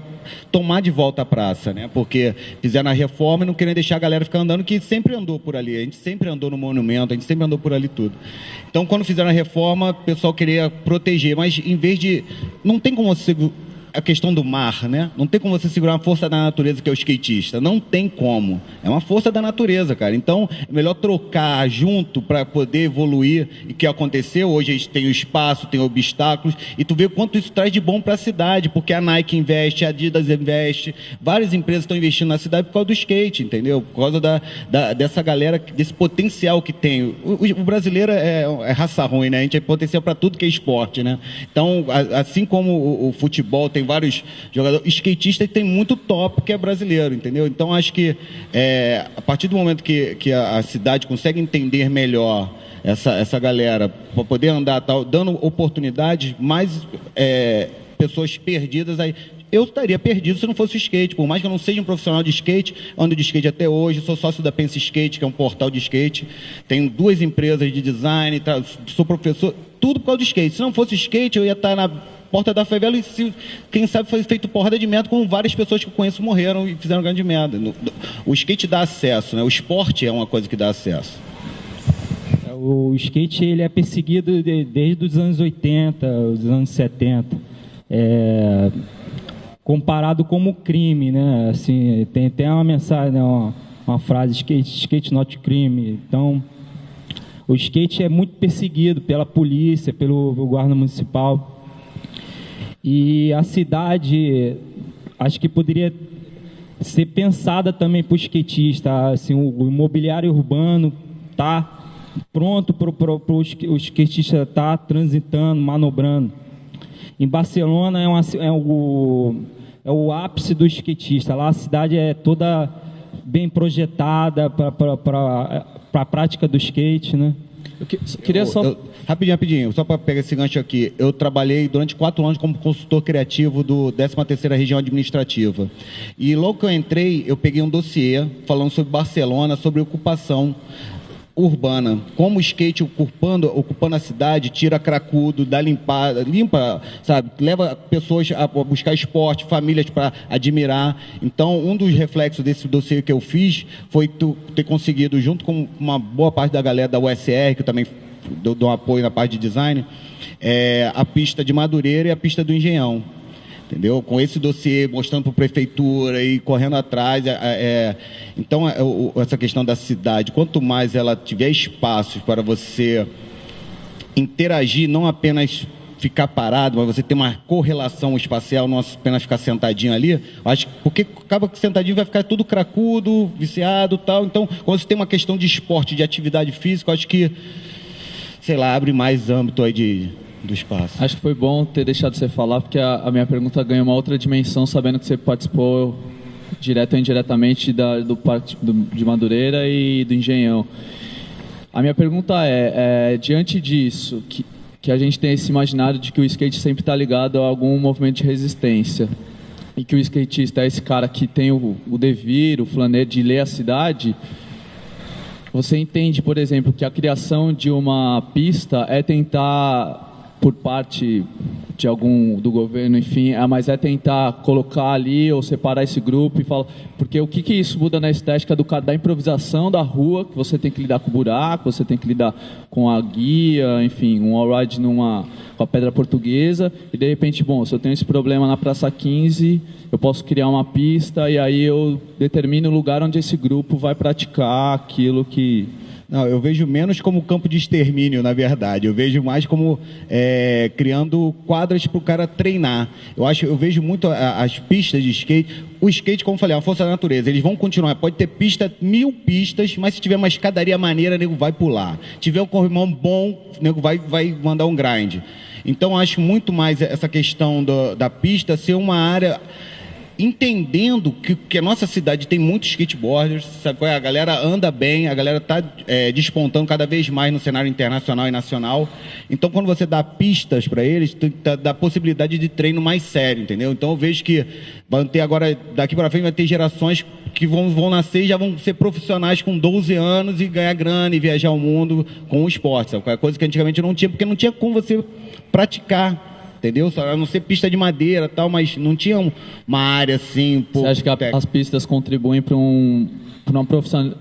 tomar de volta a praça, né? Porque fizeram a reforma e não queriam deixar a galera ficar andando, que sempre andou por ali. A gente sempre andou no monumento, a gente sempre andou por ali tudo. Então, quando fizeram a reforma, o pessoal queria proteger, mas em vez de... Não tem como você... A questão do mar, né? Não tem como você segurar uma força da natureza, que é o skatista. Não tem como. É uma força da natureza, cara. Então, é melhor trocar junto para poder evoluir. E o que aconteceu? Hoje a gente tem o espaço, tem obstáculos. E tu vê quanto isso traz de bom para a cidade. Porque a Nike investe, a Adidas investe. Várias empresas estão investindo na cidade por causa do skate, entendeu? Por causa dessa galera, desse potencial que tem. O brasileiro é raça ruim, né? A gente é potencial para tudo que é esporte, né? Então, assim como o futebol tem vários jogadores, skatistas tem muito top que é brasileiro, entendeu? Então acho que a partir do momento que a cidade consegue entender melhor essa galera para poder andar tal, dando oportunidades, mais pessoas perdidas aí. Eu estaria perdido se não fosse o skate, por mais que eu não seja um profissional de skate, ando de skate até hoje, sou sócio da Pense Skate, que é um portal de skate, tenho 2 empresas de design, sou professor, tudo por causa do skate. Se não fosse skate, eu ia estar na porta da favela e, quem sabe, foi feito porrada de merda, como várias pessoas que eu conheço morreram e fizeram grande merda. O skate dá acesso, né? O esporte é uma coisa que dá acesso. O skate, ele é perseguido desde os anos 80, os anos 70. Comparado como crime, né? Assim, tem uma mensagem, né? uma frase, skate not crime. Então, o skate é muito perseguido pela polícia, pelo guarda municipal. E a cidade, acho que poderia ser pensada também para o skatista. Assim, o imobiliário urbano está pronto para o skatista estar transitando, manobrando. Em Barcelona é o ápice do skatista. Lá a cidade é toda bem projetada para a prática do skate, né? Queria só... Rapidinho, só para pegar esse gancho aqui. Eu trabalhei durante 4 anos como consultor criativo do 13ª Região Administrativa. E logo que eu entrei, eu peguei um dossiê falando sobre Barcelona, sobre ocupação urbana, como o skate ocupando a cidade, tira cracudo, dá limpa, sabe, leva pessoas a buscar esporte, famílias para admirar. Então, um dos reflexos desse dossiê que eu fiz foi ter conseguido, junto com uma boa parte da galera da USR, que eu também dou um apoio na parte de design, a pista de Madureira e a pista do Engenhão. Entendeu? Com esse dossiê, mostrando para a prefeitura e correndo atrás. Então, essa questão da cidade, quanto mais ela tiver espaços para você interagir, não apenas ficar parado, mas você ter uma correlação espacial, não apenas ficar sentadinho ali, acho que, porque acaba que sentadinho vai ficar tudo cracudo, viciado e tal. Então, quando você tem uma questão de esporte, de atividade física, acho que, sei lá, abre mais âmbito aí do espaço. Acho que foi bom ter deixado você falar, porque a minha pergunta ganha uma outra dimensão, sabendo que você participou direto ou indiretamente do Parque de Madureira e do Engenhão. A minha pergunta diante disso, que a gente tem esse imaginário de que o skate sempre está ligado a algum movimento de resistência, e que o skatista é esse cara que tem o devir, o flaner de ler a cidade, você entende, por exemplo, que a criação de uma pista é tentar, por parte de algum do governo, enfim, mas é tentar colocar ali ou separar esse grupo e falar, porque o que isso muda na estética da improvisação da rua, que você tem que lidar com o buraco, você tem que lidar com a guia, enfim, um all-ride com a pedra portuguesa, e de repente, bom, se eu tenho esse problema na Praça 15, eu posso criar uma pista e aí eu determino o lugar onde esse grupo vai praticar aquilo que... Não, eu vejo menos como campo de extermínio, na verdade. Eu vejo mais como criando quadras para o cara treinar. Eu vejo muito as pistas de skate. O skate, como eu falei, é uma força da natureza. Eles vão continuar. Pode ter 1000 pistas, mas se tiver uma escadaria maneira, o nego vai pular. Se tiver um corrimão bom, o nego vai mandar um grind. Então, acho muito mais essa questão da pista ser uma área... entendendo que a nossa cidade tem muitos skateboarders, sabe? A galera anda bem, a galera está despontando cada vez mais no cenário internacional e nacional. Então, quando você dá pistas para eles, dá possibilidade de treino mais sério, entendeu? Então, eu vejo que vai ter agora, daqui para frente, vai ter gerações que vão nascer e já vão ser profissionais com 12 anos e ganhar grana e viajar o mundo com o esporte, sabe? Coisa que antigamente não tinha, porque não tinha como você praticar. Entendeu? Só a não ser pista de madeira e tal, mas não tinha uma área assim... Você acha que as pistas contribuem para uma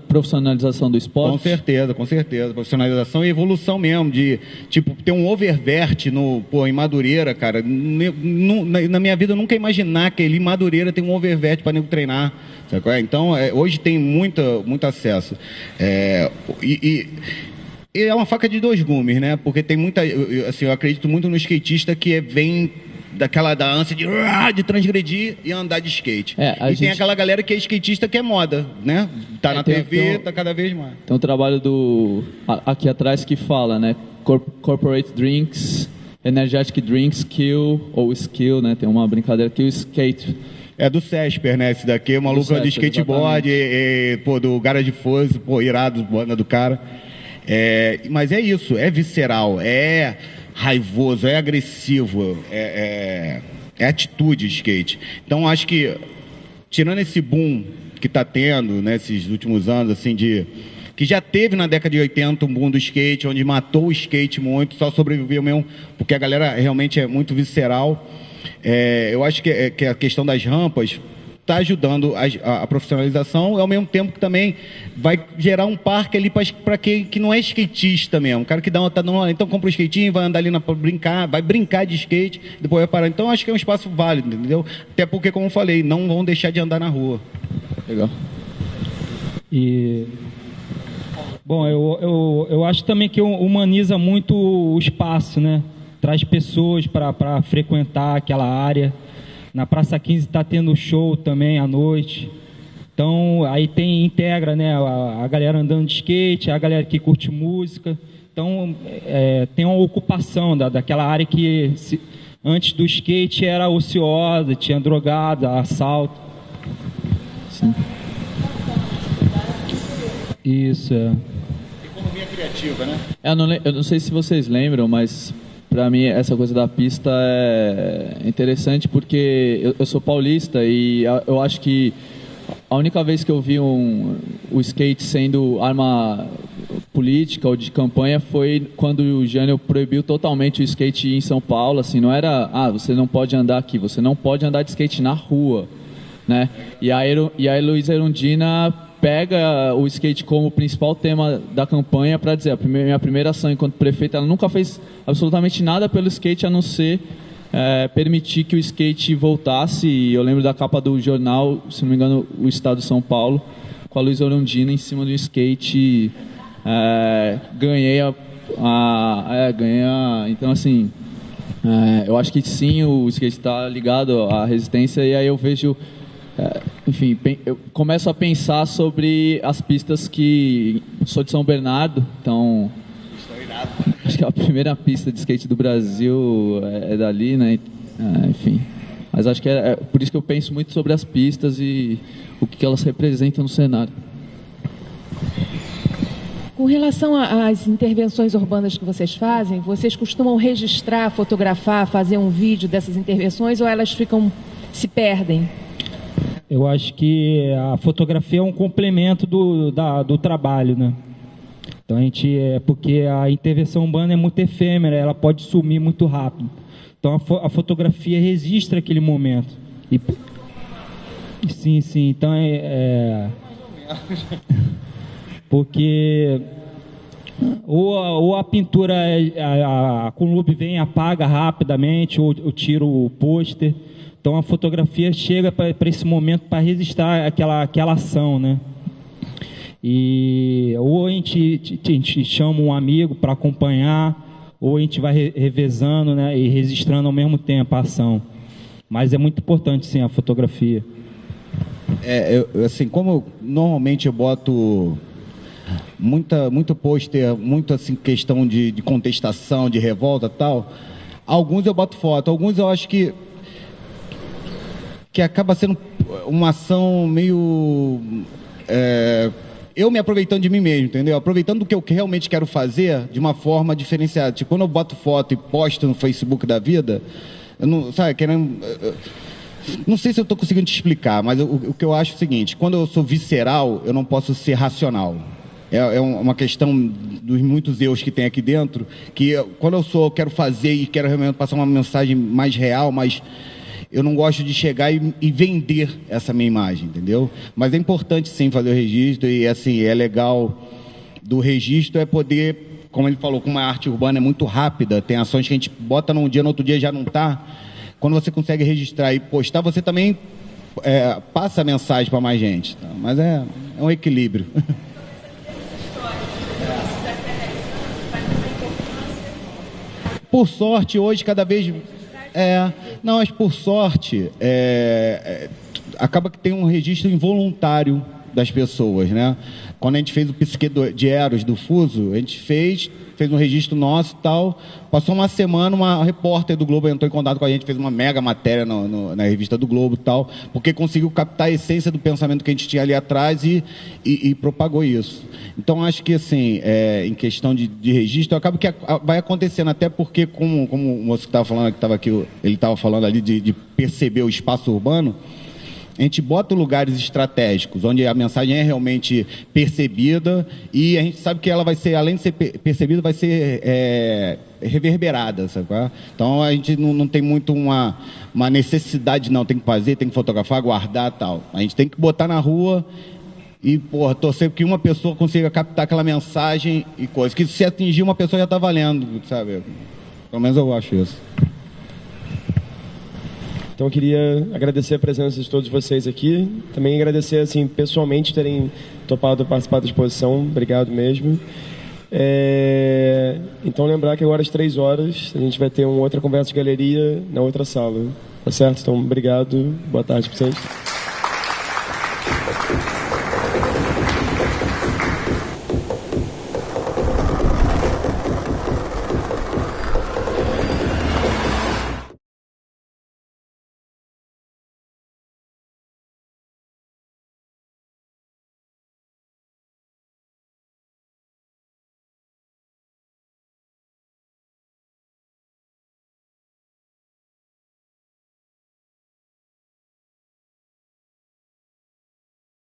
profissionalização do esporte? Com certeza. Profissionalização e evolução mesmo, de tipo, ter um oververt em Madureira, cara. Na minha vida eu nunca ia imaginar que ali em Madureira tem um oververt para nego treinar. Sabe? Então, hoje tem muito acesso. E é uma faca de 2 gumes, né? Porque tem muita... eu acredito muito no skatista que vem da ânsia de transgredir e andar de skate. Tem aquela galera que é skatista que é moda, né? Tá na TV, tá cada vez mais. Tem um trabalho aqui atrás que fala, né? Corporate Drinks, Energetic Drinks, Skill, né? Tem uma brincadeira que o skate... É do Cesper, né? Esse daqui é uma maluco de skateboard, do Garage Force, irado, banda do cara. Mas é isso, é visceral, é raivoso, é agressivo, é atitude skate. Então acho que, tirando esse boom que está tendo nesses últimos anos, assim, que já teve na década de 80 um boom do skate, onde matou o skate muito, só sobreviveu mesmo, porque a galera realmente é muito visceral. Eu acho que a questão das rampas está ajudando a profissionalização, ao mesmo tempo que também vai gerar um parque ali para quem que não é skatista mesmo, o cara que tá dando, então compra um skatinho, vai andar ali para brincar, vai brincar de skate, depois vai parar. Então acho que é um espaço válido, entendeu? Até porque, como eu falei, não vão deixar de andar na rua. Legal. Bom, eu acho também que humaniza muito o espaço, né? Traz pessoas para frequentar aquela área. Na Praça 15 está tendo show também à noite. Então, aí integra, né, a galera andando de skate, a galera que curte música. Então, tem uma ocupação daquela área que antes do skate era ociosa, tinha drogado, assalto. Sim. Isso, Economia criativa, né? Eu não sei se vocês lembram, mas para mim essa coisa da pista é interessante porque eu sou paulista e eu acho que a única vez que eu vi o skate sendo arma política ou de campanha foi quando o Jânio proibiu totalmente o skate em São Paulo. Assim, não era, você não pode andar aqui, você não pode andar de skate na rua, né? E a Luísa Erundina pega o skate como principal tema da campanha para dizer, minha primeira ação enquanto prefeita, ela nunca fez absolutamente nada pelo skate a não ser permitir que o skate voltasse. E eu lembro da capa do jornal, se não me engano, o Estado de São Paulo, com a Luísa Erundina em cima do skate. Ganhei então assim, eu acho que sim, o skate está ligado à resistência. E aí eu vejo, enfim, eu começo a pensar sobre as pistas que... Sou de São Bernardo, então acho que a primeira pista de skate do Brasil é dali, né? Enfim, mas acho que é por isso que eu penso muito sobre as pistas e o que elas representam no cenário. Com relação às intervenções urbanas que vocês fazem, vocês costumam registrar, fotografar, fazer um vídeo dessas intervenções ou elas se perdem? Eu acho que a fotografia é um complemento do trabalho, né? Então porque a intervenção urbana é muito efêmera, ela pode sumir muito rápido. Então a fotografia registra aquele momento. Sim. Então porque ou a pintura, a Conlube vem e apaga rapidamente, ou tira o pôster. Então a fotografia chega para esse momento para registrar aquela ação, né? E ou a gente chama um amigo para acompanhar, ou a gente vai revezando, né, e registrando ao mesmo tempo a ação. Mas é muito importante, sim, a fotografia. Assim, como normalmente eu boto muito pôster, muito assim, questão de contestação, de revolta e tal, alguns eu boto foto, alguns eu acho que acaba sendo uma ação meio... eu me aproveitando de mim mesmo, entendeu? Aproveitando do que eu realmente quero fazer de uma forma diferenciada. Tipo, quando eu boto foto e posto no Facebook da vida, eu não, sabe, não sei se eu estou conseguindo te explicar, mas o que eu acho é o seguinte: quando eu sou visceral, eu não posso ser racional. É uma questão dos muitos eus que tem aqui dentro, que quando eu quero fazer e quero realmente passar uma mensagem mais real, mais... Eu não gosto de chegar e vender essa minha imagem, entendeu? Mas é importante, sim, fazer o registro. E, assim, é legal do registro poder, como ele falou, como a arte urbana é muito rápida, tem ações que a gente bota num dia, no outro dia já não está. Quando você consegue registrar e postar, você também passa a mensagem para mais gente. Tá? Mas é um equilíbrio. Por sorte, hoje, cada vez... Não, mas por sorte, acaba que tem um registro involuntário das pessoas, né? Quando a gente fez o Psique de Eros do Fuso, a gente fez um registro nosso e tal. Passou uma semana, uma repórter do Globo entrou em contato com a gente, fez uma mega matéria na revista do Globo e tal, porque conseguiu captar a essência do pensamento que a gente tinha ali atrás e propagou isso. Então, acho que, assim, em questão de registro, acaba que vai acontecendo, até porque, como o moço que estava falando, que estava aqui, ele estava falando ali de perceber o espaço urbano, a gente bota lugares estratégicos, onde a mensagem é realmente percebida e a gente sabe que ela vai ser, além de ser percebida, vai ser reverberada, sabe? Então, a gente não tem muito uma necessidade, não, tem que fazer, tem que fotografar, guardar e tal. A gente tem que botar na rua e, torcer que uma pessoa consiga captar aquela mensagem e coisa. Que se atingir uma pessoa já está valendo, sabe? Pelo menos eu acho isso. Então eu queria agradecer a presença de todos vocês aqui, também agradecer assim pessoalmente terem topado participar da exposição, obrigado mesmo. Então lembrar que agora às 3 horas a gente vai ter uma outra conversa de galeria na outra sala, tá certo? Então obrigado, boa tarde para vocês.